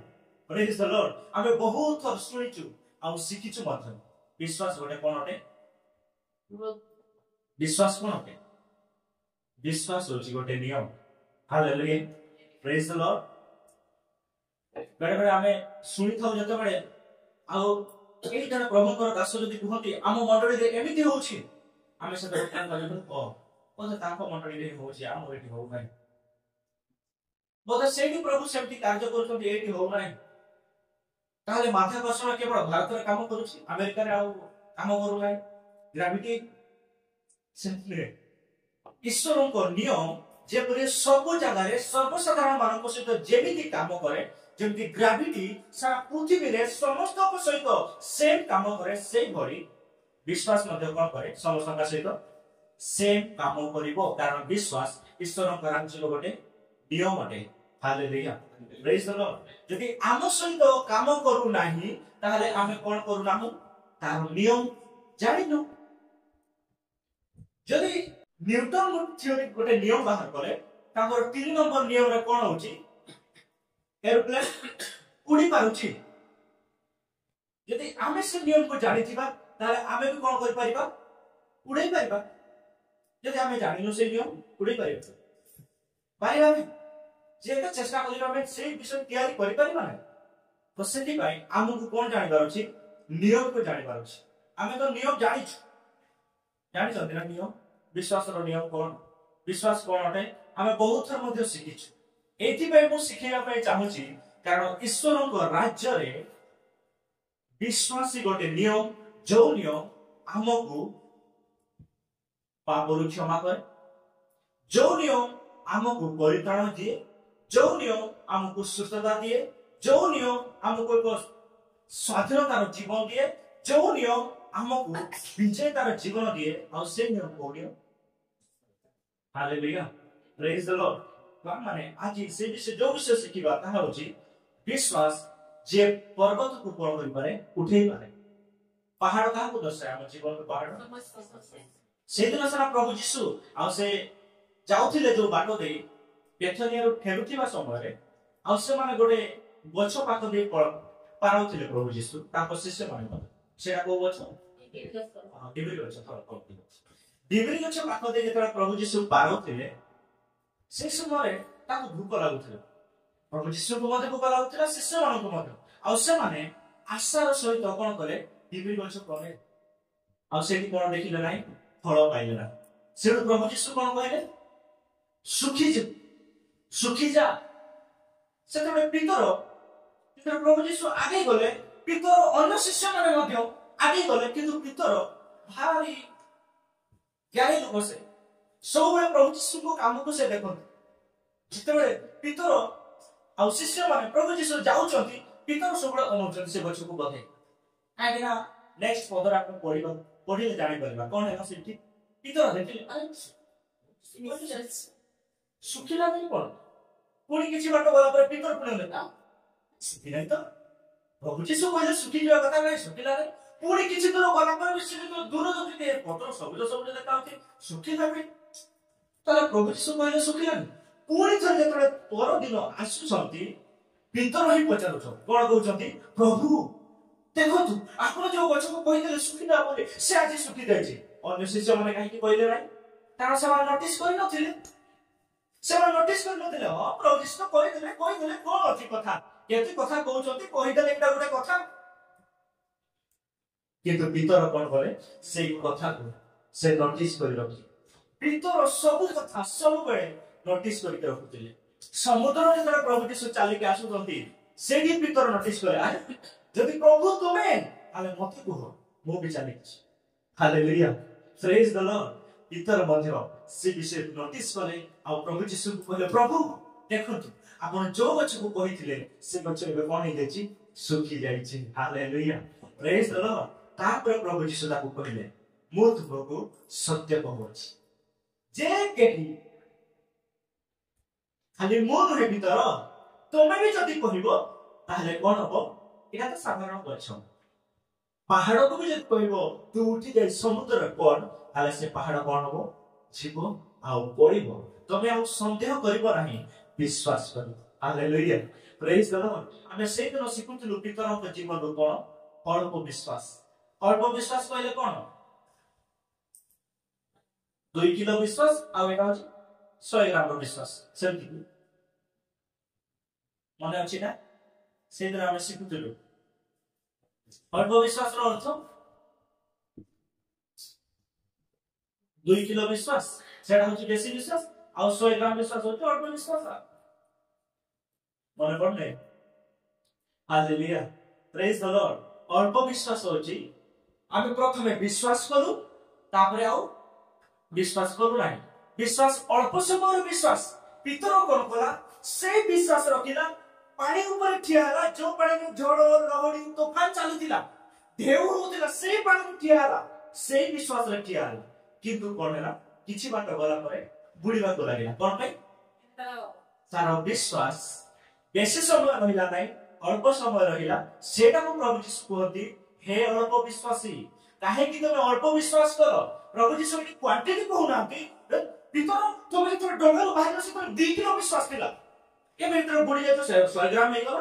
प्रेज द लॉर्ड आमे बहुत थर सुनिछु आ सिखिछु मात्र विश्वास गोटे कोन अटे विश्वास कोन अटे विश्वास होछि गोटे नियम हालेलुया प्रेज द लॉर्ड बेरे बेरे आमे सुनि थाउ जते बेरे आ एई जने प्रभुकर दास जदि कहति आम मंडली रे एमिति होछि आमे से ध्यान करबो बोले ताको मंडली रे होछि आम एठी हो नाही बोले सेठी प्रभु सेठी कार्य करछथि एठी हो नाही ताले माध्याकर्षण केवल भारत रे काम करूछि अमेरिका रे आ काम करू नाही ग्रेविटी सेंटरे ईश्वरको नियम जेपरि सब जगह रे सर्वसाधारण मानक सहित जेमिति काम करे जेमिति ग्रेविटी सारा पृथ्वी रे समस्त को सहित सेम काम करे सेम भरी विश्वास मध्ये कोन करे समस्त का सहित सेम काम करिवो कारण विश्वास ईश्वरको राज्य गोटे नियम अटे हालेलुया प्रेज द लॉर्ड यदि आम सहित काम करू नाही ताले आमे कोन करू नाहु तार नियम जानिनो जदि न्यूटन थ्योरी गोटे नियम बाहर करे ताकर 3 नंबर नियम रे कोन होची एरोप्लेन उड़ी पारुची यदि आमे से नियम को जानि थिबा ताले आमे भी कोन करि परिबा उड़ै परिबा यदि आमे जानिनो से नियम उड़ै परिबा पाइबा जे चेष्टा करिबा आमे से विषय तयारी करि परिबा नै तो सेति भाई आमको कोन जानिबार अछि नियम को जानिबार अछि आमे तो नियम जानि जानि छथि ना नियम विश्वास रो नियम कोन विश्वास कोन अटे आमे बहुत थर मध्ये सिखिछु एथि भाई मु सिखैया पय चाहूची कारण ईश्वरन को राज्य रे विश्वासी गोटे नियम जो नियम हमको पापरु क्षमा करे जो नियम हमको परित्राण दिए जो नियम हमको सुस्थता दिए जो नियम हमको एक स्वाधीनतार जीवन दिए जो नियम हमको विजयतार जीवन दिए और से नियम कोडियो हालेलुया प्रेज द लॉर्ड माने आज से विषय जो विषय सिखिबा ताहा होची विश्वास जे पर्वत को कोन करि पारे उठेई पारे पहाड़ का को दर्शाय हम जीवन को पहाड़ से दिन सारा प्रभु यीशु आ से जाउथिले जो बाटो दे पेथनिया रो फेरुथिबा समय रे आ से माने गोटे गछ पाख दे पाराउथिले प्रभु यीशु ताको शिष्य माने सेरा को गछ डिबरी गछ थर डिबरी गछ पाख दे जेतरा प्रभु यीशु पाराउथिले से समय रे ताको भूख लागुथिले प्रभु यीशु को मते भूख लागुथिला शिष्य मानको मते आ से माने आशार सहित कोन करे डिबरी गछ करे आ सेठी कोन देखिले नाही फल पाइले ना से प्रभु यीशु कोन कहले सुखी जा से तमे पितर प्रभु यीशु आगे गले पितर अन्य शिष्य माने मध्य आगे गले किंतु पितर भारी ज्ञानी लोक से सब प्रभु यीशु को काम को से देखो जिते पितर आ शिष्य माने प्रभु यीशु जाउछथि पितर सब अनुचन से गछ को बधे आगेना नेक्स्ट पदर आपण पढिले जानि परबा कोन है सिटी पितर देखिले सुखिला नहीं कोन पुणी किछि बाटो गला पर पितर पुणी लेता सिटी नहीं तो प्रभु जीशु कहले सुखी जावा कथा भाई सुखिला रे पुणी किछि दूर गला पर से दूर जति पत्र सबुज सबुज देखा होती सुखिला रे ताले प्रभु जीशु कहले सुखिला पुणी थर जेतरे पर दिन आसुछंती भीतर ही पचारुछ कोन कहउछंती प्रभु देखतु आपण जो गछ को कहिदेले सुखिला बोले से आज सुखी जायछि अन्य शिष्य माने काहे कि कहले नाही तारा सब नोटिस करि नथिले से नोटिस करि नथिले हां प्रभु जीशु कहिदेले कोन अछि कथा केते कथा कहउछंती कहिदेले एकटा गुटे कथा किंतु भीतर कोन बोले से कथा को से नोटिस करि रखि भीतर सब कथा सब बेले नोटिस करि रखुतिले समुद्र रे प्रभु जीशु चाली के आसुछंती सेही भीतर नोटिस करे अरे जदि प्रभु तुमे आले मते कुह मो भी चाली हालेलुया प्रेज द लॉर्ड भीतर मध्य से विषय नोटिस करे आ प्रभु जीशु को कहले प्रभु देखंतु आपण जो गछ को कहिथिले से गछ रे कोन हे जेछि सुखी जाइछि हालेलुया प्रेज द लॉर्ड तापर प्रभु जीशु ताको कहले मो तुमको सत्य कहउछि जे केही खाली मन रे भीतर तमे भी जदि कहिबो ताहले कोन हबो एटा तो साधारण गछ पहाड़ को भी जदि कहिबो तू उठी जाय समुद्र रे कोन ताले से पहाड़ कोन हबो जीवो आ पड़िबो तमे आ संदेह करिबो नाही विश्वास करो हालेलुया प्रेज द लॉर्ड हमें से दिन सिखुतलु भीतर के जीवन रो कोन अल्प विश्वास कहले कोन 2 किलो विश्वास आ एटा 100 ग्राम विश्वास सेमति मन अछि ना से दिन हम सिखुतलु अल्प विश्वास रो अर्थ 2 किलो विश्वास सेटा होछि बेसी विश्वास आ 100 ग्राम विश्वास होछि अल्प विश्वास मन पड़ले हालेलुया प्रेज द लॉर्ड अल्प विश्वास होछि आमे प्रथमे विश्वास करू तापरे आउ विश्वास करू नाही विश्वास अल्प समय विश्वास पितर कोन कला से विश्वास रखिला पानी ऊपर ठियाला जो पानी में झड़ लहड़ी तूफान चलुतिला ढेउ होतिला से पानी में ठियाला से विश्वास रे ठियाला किंतु कोनला किछि बाट गला परे बुडीबा को लागिला कोन पे तार विश्वास बेसी समय रहिला नाही अल्प समय रहिला सेटा को प्रभु जीशु कहती हे अल्प विश्वासी काहे कि तुम अल्प विश्वास करो प्रभु जीशु की क्वांटिटी कहउनांती भीतर तुम भीतर डंगर बाहर से 2 किलो विश्वास केला के भीतर बुडी जाय तो 100 ग्राम हे गला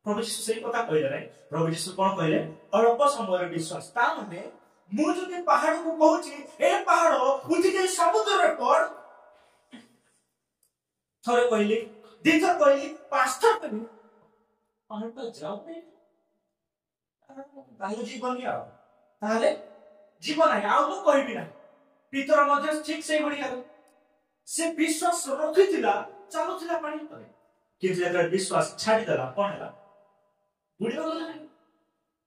प्रभु जीशु सही कथा कहले रे प्रभु जीशु कोन कहले अल्प समय रे विश्वास ता माने मु जदि पहाड़ को कहूची ए पहाड़ उठी जे समुद्र रे पड़ थरे कहली दिथर कहली पांचथर कहली पहाड़ पर जाओ नहीं ताले जीवन या ताले जीवन है आउ तो कहबी ना भीतर मध्य ठीक से बढ़िया से विश्वास रखिथिला चालुथिला पानी पर किंतु एकर विश्वास छाडी देला कोन हैला बुडी गला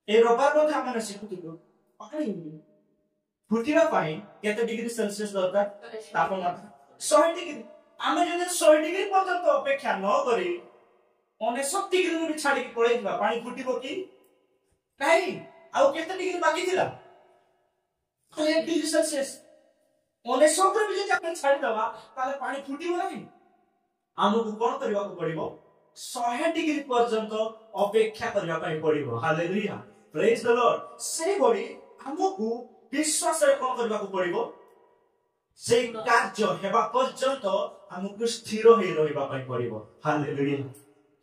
ए रबार मध्य हमने सिखुथिलु पानी फुटिरा पानी केते डिग्री सेल्सियस दरकार तापमात्रा 100 डिग्री आमे जदि 100 डिग्री पर्यंत अपेक्षा न करी 69 डिग्री रे छाडी के पळेइबा पानी फुटिबो की नाही आउ केते डिग्री बाकी थिला 1 डिग्री सेल्सियस 69 भी जदि आपण छाडी दवा ताले पानी फुटिबो नाही हमकु कोन करबा को पड़िबो 100 डिग्री पर्यंत अपेक्षा करबा पई पड़िबो हालेलुया प्रेज द लॉर्ड से बडी हमकु विश्वास रे कोन करबा को पड़िबो से कार्य हेबा पर्यंत हमकु स्थिर होई रहबा पई पड़िबो हालेलुया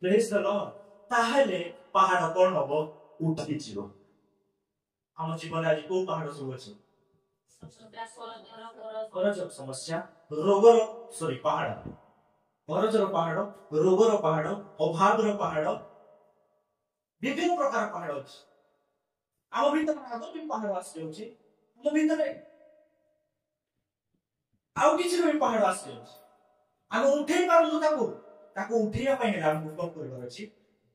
प्रेज द लॉर्ड ताहले पहाड़ कोन हबो उठी जीवो हम जीवन आज को पहाड़ सब अछि करजक समस्या रोगर सॉरी पहाड़ करजर पहाड़ रोगर पहाड़ अभावर पहाड़ विभिन्न प्रकार पहाड़ अछि आम भीतर आदो भी पहाड़ आसी होछि हम भीतर आउ किछि भी पहाड़ आसी होछि हम उठै पारलु ताको उठैया पई हम कोन करबार अछि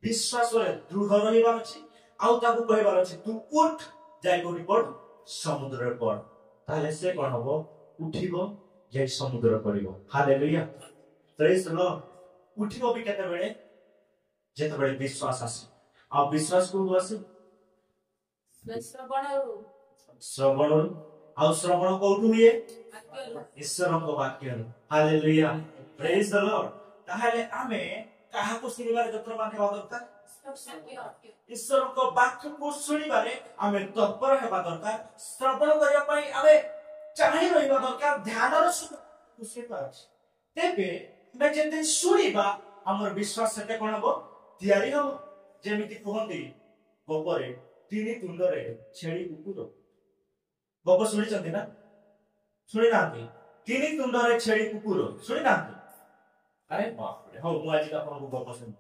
विश्वास रे दृढ़ रहिबार अछि आउ ताको कहबार अछि तू उठ जाय गोटी पड़ समुद्र रे पड़ ताले से कोन हबो उठिबो जाय समुद्र पड़िबो हालेलुया प्रेज द लॉर्ड उठिबो भी केते बेले जेते बेले विश्वास आसी आ विश्वास को आसी श्रवण आ श्रवण कोठु हुए ईश्वरको वाक्य हालेलुया प्रेज द लॉर्ड ताहले आमे काहा को सुनिबार जत्र माने दरकार ईश्वर को वाक्य को सुनिबारे आमे तत्पर हेबा दरकार श्रवण करिया पई आमे चाहि रहिबा दरकार ध्यान र सुनिबा तेबे मे जेते सुनिबा हमर विश्वास सेते कोन हो तयारी हो जेमिति कहंती गोपरे तीनी तुंडरे छेड़ी कुकुर गोप सुनि चंदी ना सुनि नांती तीनी तुंडरे छेड़ी कुकुर सुनि नांती अरे बाप रे हो मु आज का आपन गोप सुनि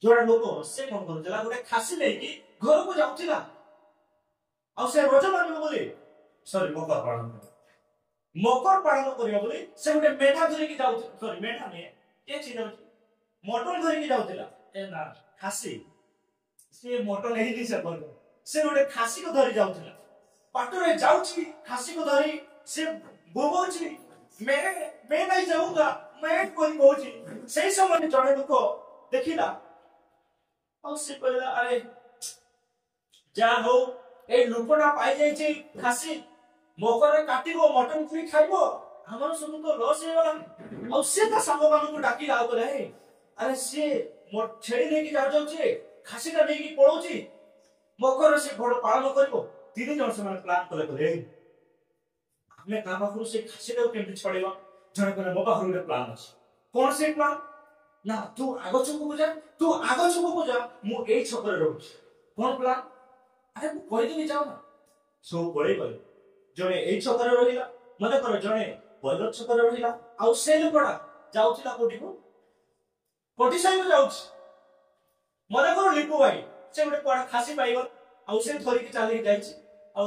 जोड़ा लोक से कोन करजला गोटे खासी लेकी घर को जाउथिला आ से रोज मानिबो बोली सॉरी मकर पालन करियो बोली से गोटे मेढा धरि की जाउ सॉरी मेढा ने के छी जाउ मटन धरि की जाउथिला ए ना खासी से मटन एही से बोल से गोटे खासी को धरि जाउथिला पाटरे जाउची खासी को धरि से बोबोची मैं नहीं जाऊंगा मैं कोई बोची सही समय जड़े लोक देखिला और से कहला अरे जा हो ए लुपना पाई जाई छी खासी मकर काटिबो मटन फ्री खाइबो हमर सब तो लॉस हे वाला और से ता संग बानु को डाकी लाओ करे अरे से छेड़ी लेके जाउ छे खासी का लेके पळौ छी मकर से बड़ पालन करबो तीन जण से प्लान कले करे हमें काम करू से खासी को केमति छड़ेबा जण करे मो बाहर रे प्लान अछि कोन से प्लान ना तू आगो छुको को जा मु ए छकर रहू कोन प्लान अरे मु कहि देबी जाओ ना सो पळे गले जणे ए छकर रहिला मने कर जणे बलर छकर रहिला आ से लोकड़ा जाउथिला कोठी को कोठी साइब जाउछ मने कर लिपु भाई से गोटे कोडा खासी पाइगल आ से थोरी के चाली जाइछि आ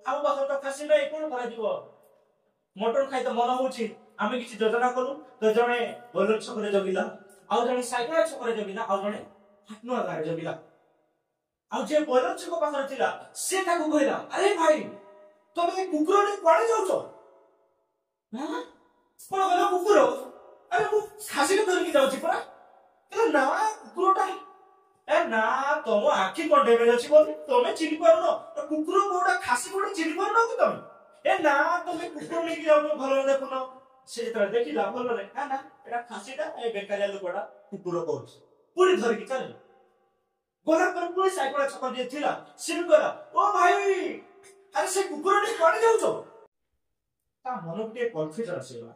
हम बाहर तो खासी नै कोन करा दिबो मटन खाइ त मन होछि आमे किछि योजना करू तो जणे बलर छकर जगिला आ जणे साइकेल छकर जगिला आ जणे हाटनो गारे जगिला आ जे बलर छक पाखर थिला से ताकू कहला अरे भाई तमे कुकुर ने कोडे जाउछो हां कोन गलो कुकुर अरे मु खासी के धरकी जाउछि परा ए ना कुकुरटा ए ना तमो आखि कोन डेमेज अछि बोल तमे चिनि परनो तो कुकुर कोडा खासी कोडे चिनि परनो कि तमे ए ना तमे कुकुर ने जाउनो भलो देखुनो से तर देखिला भलो रे ना एटा खासीटा ए बेकारिया लोकड़ा कुकुर कहछ पुरी धरकी चल गोला पर पुरी साइकेल छक जे थिला सिन गला ओ भाई अरे से कुकुर ने कोडे जाउछो ता मन के कन्फ्यूजन आसीला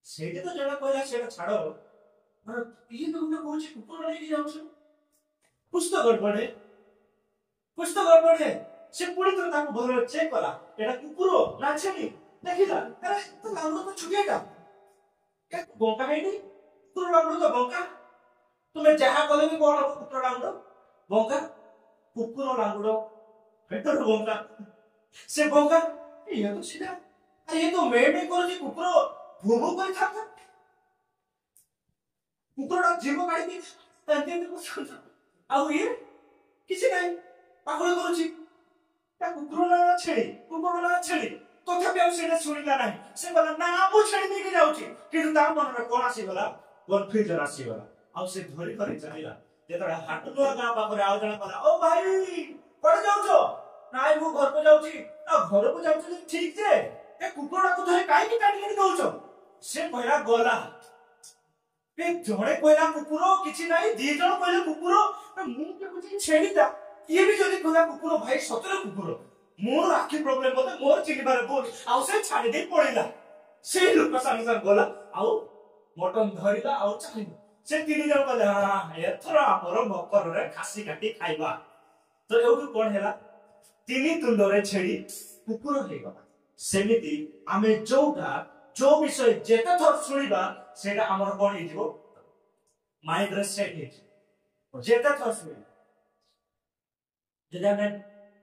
सेठी तो जणा कहला सेटा छाड़ो अरे ये तो हमने कोची कुकुर ने की जाउछो कुछ तो गड़बड़ है से पूरी तरह ताको भलो चेक कला एटा कुकुर ना छेनी देखिला अरे तो लाउडो तो छुटियाटा के बोका है नहीं कुकुर लाउडो तो बोका तुम्हें जहा कले भी कोन कुकुर लाउडो बोका कुकुर लाउडो बेटर बोका से बोका ये तो सीधा अरे ये तो मैं भी कर जे कुकुर भूभू कर खाता कुकुरडा जीव काढी दी तंते को आउ ये किसी नहीं पागल करूची ता कुकुरला छेड़ी तथापि आउ सेना सुनिला नाही से बोला ना मु छेड़ी नेकी जाउची किंतु ता मन रे कोन आसी गला कन्फ्यूजन आसी गला आउ से धरी करे चलिला जेतरा हाटलो गा पाखरे आउ जण कहला ओ भाई कोड जाउछो नाइ मु घर को जाउची आ घर को जाउची ठीक जे ए कुकुरडा को धरे काई की काटी के दउछो से पहिला गला पे जड़े कहला कुकुर किछि नाही दी जण कहले कुकुर मु के कुछ छेड़ीता ये भी जदी कहला कुकुर भाई सतरे कुकुर मोर आखि प्रॉब्लम मते मोर चिलिबारे बोल आउ से छाडी दे पड़िला से लोक संग संग गला आउ मटन धरिला आउ चाहि से तीन जण कहले हां एथरा हमर मकर रे खासी काटी खाइबा तो एउटु कोन हैला तीनी तुंडरे छेड़ी कुकुर हेगला सेमिति आमे जो विषय जेते थर सुनिबा सेटा हमर कोन हिजो माइंड रे सेट हे जेते थर सुनि जदि हम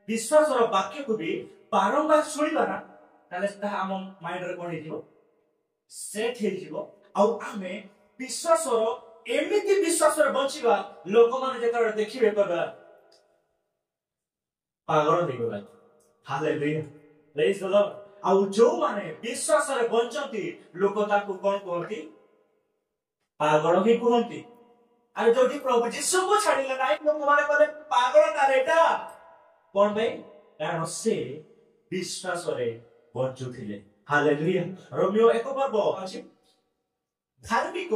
विश्वास रो वाक्य को भी बारंबार सुनिबा ना ताले ता हम माइंड रे कोन हिजो सेट हे हिजो आ आमे विश्वास रो एमिति विश्वास रे बंचिबा लोक माने जेतरा देखिबे करबा पागल दिगला हालेलुया प्रेज द लॉर्ड आउ जो माने विश्वास रे बंचती लोक ताकू कोन कहती पागल ही कहती अरे जोटी प्रभु यीशु को छाडिले नाइ लोक माने कहले पागल तारेटा कोन भाई कारण से विश्वास रे बंचुथिले हालेलुया रोमियो 1 पर्व अछि धार्मिक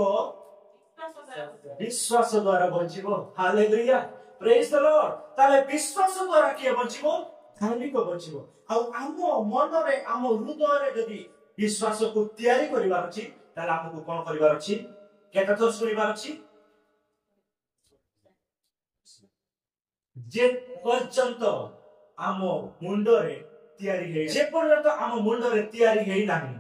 विश्वास द्वारा बंचिबो हालेलुया प्रेज द लॉर्ड ताले विश्वास द्वारा किए बंचिबो धार्मिक बंचिबो आ आमो मनरे आमो हृदय जदी विश्वास को तैयारी करिवार अछि ताले हमकु कोन करिवार अछि केटा तो सुनिवार अछि जे पर्यंत आमो मुंडरे तैयारी हे जे पर्यंत आमो मुंडरे तैयारी हे नाही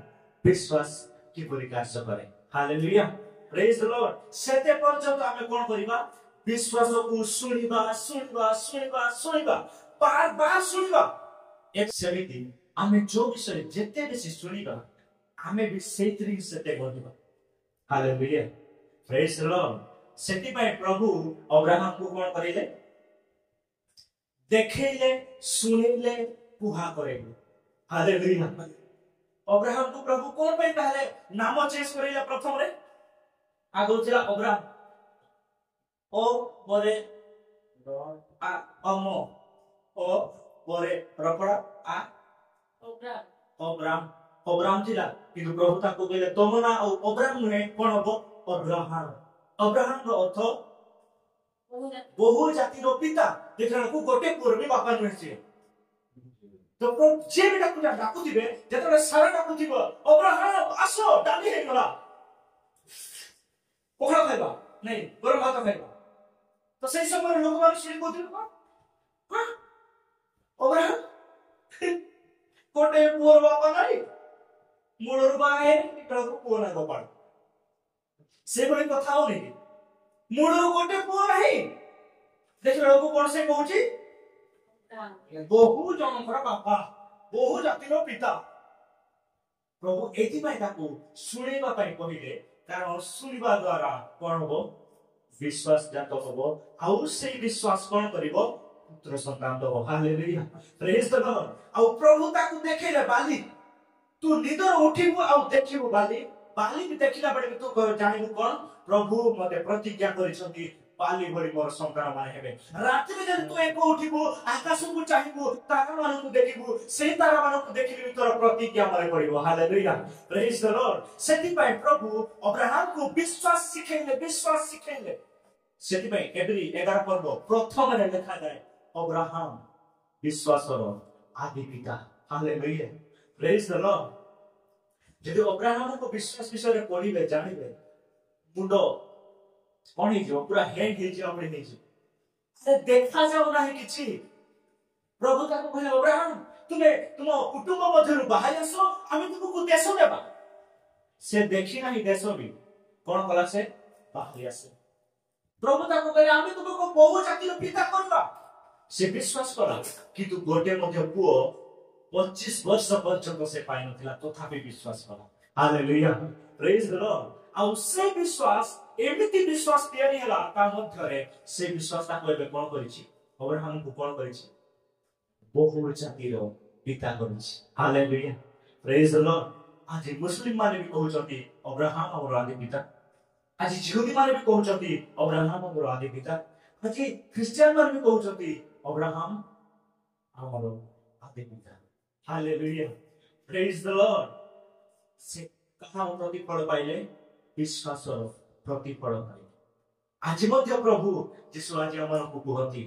विश्वास की परि कार्य करे हालेलुया प्रेज द लॉर्ड सेते पर्यंत आमे कोन करिबा विश्वास को सुनिबा सुनिबा सुनिबा सुनिबा बार बार सुनिबा एक सेमिति आमे जो विषय जेते बेसी सुनिबा आमे भी सेतरी सेते गदिबा हालेलुया प्रेज द लॉर्ड सेति पय प्रभु अब्राहम को कोन करिले देखैले सुनिले पुहा करेले हालेलुया अब्राहम को प्रभु कोन पय पहले नाम चेंज करिले प्रथम रे आगो थिला अब्राहम ओ बरे आ अमो ओ बरे रपड़ा आ अब्राहम थिला किंतु प्रभु ताको कहले तुम ना अब्राहम नुहे कोन हबो अब्राहम रो अर्थ बहु जाति रो पिता देखना को गोटे पूर्वी बापा नुहे छे तो जे बेटा को डाकू दिबे जेतले सारा डाकू दिबो अब्राहम आसो डाली हे गला पखड़ा खाइबा नहीं गरम भात खाइबा तो सही समय लोग माने सुनी को दिबो हां अब्राहम कोटे पूर्व बापा नहीं मूलर बाहे प्रभु कोना गोपाल से बड़ी कथा हो नहीं मूलर कोटे पूर्व नहीं देख लोग कोन से कहूची बहु जनकर बापा बहु जातिर पिता प्रभु एति पय ताको सुनिबा पय कहिले कारण सुनिबा द्वारा कोन हो विश्वास जात हो आउ से विश्वास कोन करिवो पुत्र संतान तो हालेलुया प्रेज द लॉर्ड आउ प्रभु ताको देखैले बाली तू निदर उठिबो आउ देखिबो बाली भी देखिला बडे तू जानिबो कोन प्रभु मते प्रतिज्ञा करिसथि बाली भरी मोर संतान माने हेबे राति में जब तू एको उठिबो आकाश को चाहिबो तारा मानु को देखिबो से तारा मानु को देखिबि तोर प्रतिज्ञा माने पड़िबो हालेलुया प्रेज द लॉर्ड सेति पय प्रभु अब्राहम को विश्वास सिखेले सेति पय एब्री 11 पर्व प्रथम रे लिखा जाय अब्राहम विश्वासर आदि पिता हालेलुया प्रेज द लॉर्ड यदि अब्राहम को विश्वास विषय रे पढिबे जानिबे मुंडो कोन हे जो पूरा हेड हे जो हमरे हे जो से देखा जाऊ नाही किछि प्रभु ताको कहले अब्राहम तुमे तुम कुटुंब मध्यरु बाहर आसो आमी तुमको देश देबा से देखि नाही देश भी कोन कला से बाहर आसे प्रभु ताको कहले आमी तुमको बहु जातिर पिता करबा से विश्वास करा किंतु गोटे मध्य पुओ 25 वर्ष पर्यंत से पाइ नथिला तथापि विश्वास करा हालेलुया प्रेज द लॉर्ड आउ से विश्वास एमिति विश्वास तैयारी हला ता मध्य रे से विश्वास ता कोबे कोन करिछि अब्राहम को कोन करिछि बहु जातिर पिता करिछि हालेलुया प्रेज द लॉर्ड आज मुस्लिम माने भी कहउछथि अब्राहम और आदि पिता आज यहूदी माने भी कहउछथि अब्राहम और आदि पिता आज क्रिश्चियन माने भी कहउछथि अब्राहम हमर आदि पिता हालेलुया प्रेज द लॉर्ड से कहा प्रतिफल पाइले विश्वासर प्रतिफल पाइले आज मध्य प्रभु यीशु आज हमर को कहती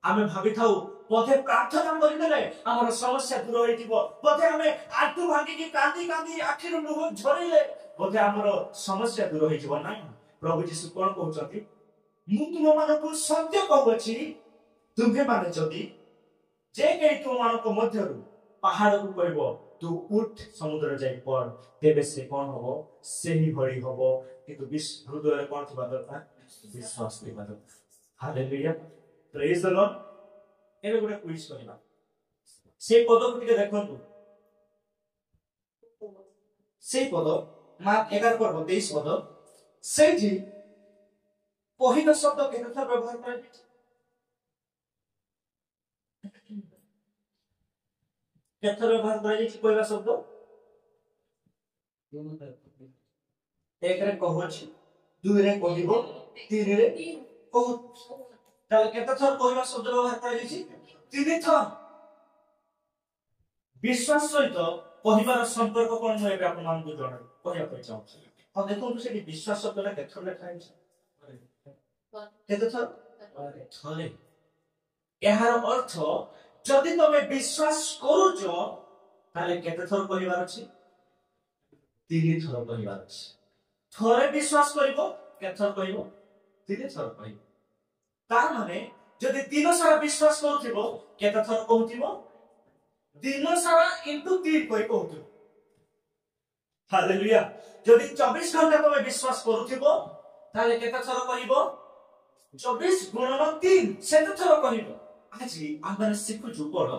आमे भाबी थाउ पथे प्रार्थना करि देले हमर समस्या दूर होई दिबो पथे हमें आठु भांगी की कांदी कांदी आखिर लुह झरिले पथे हमर समस्या दूर होई जिवो नै प्रभु यीशु कोन कहउछथि मु तुम मानको सत्य कहउछि तुमे माने जदी जे के तुम मानको मध्यरु पहाड़ को कहबो तू उठ समुद्र जाई पड़ तेबे से कोन होबो सेही भरी होबो किंतु हृदय रे कोन थिबा दरकार विश्वास थिबा दरकार हालेलुया प्रेज द लॉर्ड एबे गोटे क्विज करिबा से पद को टिके देखंतु से पद मार्क 11 पर्व 23 पद से जी पहिलो शब्द केनथा व्यवहार कराइ केथर व्यवहार कराइ पहिला शब्द एक रे कहउछि दुई रे कहिबो तीन रे कहउ ताले केते थर कहबा शब्द व्यवहार कराइ तीन थर विश्वास सहित कहबार संपर्क कोन एबे आपन मान को जणा कहया पय चाहू आ देखो से विश्वास शब्दटा केथर लेखा है केते थर थरे एहार अर्थ जदि तमे विश्वास करूछ ताले केते थर कहिबार अछि 3 थर कहिबार अछि थरे विश्वास करिवो केते थर कहिवो 3 थर कहिवो तार माने जदि दिन सारा विश्वास करूथिबो केते थर कहूथिबो दिन सारा इनटू 3 कहूथिबो हालेलुया जदि 24 घंटा तमे विश्वास करूथिबो ताले केते थर कहिवो 24 गुणन 3 सेते थर कहिवो আজি আমরা শিখুଛୁ বড়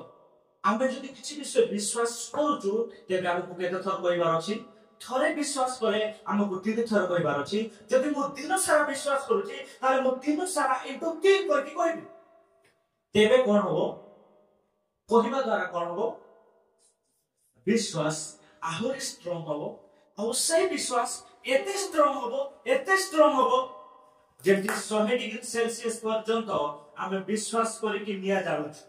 ଆମେ ଯଦି କିଛି ବିଷୟ ବିଶ୍ୱାସ କରୁଛୁ ତେବେ ଆମକୁ କେତେ ଥର କହିବାର ଅଛି ଥରେ ବିଶ୍ୱାସ କଲେ ଆମକୁ 3 ଥର କହିବାର ଅଛି ଯଦି ମୁଁ ଦିନ ସାରା ବିଶ୍ୱାସ କରୁଛି ତାହେଲେ ମୁଁ ଦିନ ସାରା ଇନଟୁ 3 କରିକି କହିବି ତେବେ କ'ଣ ହେବ କହିବା ଦ୍ୱାରା କ'ଣ ହେବ ବିଶ୍ୱାସ ଆହୁରି ଷ୍ଟ୍ରଙ୍ଗ ହେବ ଆଉ ସେଇ ବିଶ୍ୱାସ ଏତେ ଷ୍ଟ୍ରଙ୍ଗ ହେବ ଯେମିତି 100 ଡିଗ୍ରୀ ସେଲସିୟସ୍ ପର୍ଯ୍ୟନ୍ତ ଆମେ ବିଶ୍ୱାସ କରିକି ନିଆ ଜାଳୁଛୁ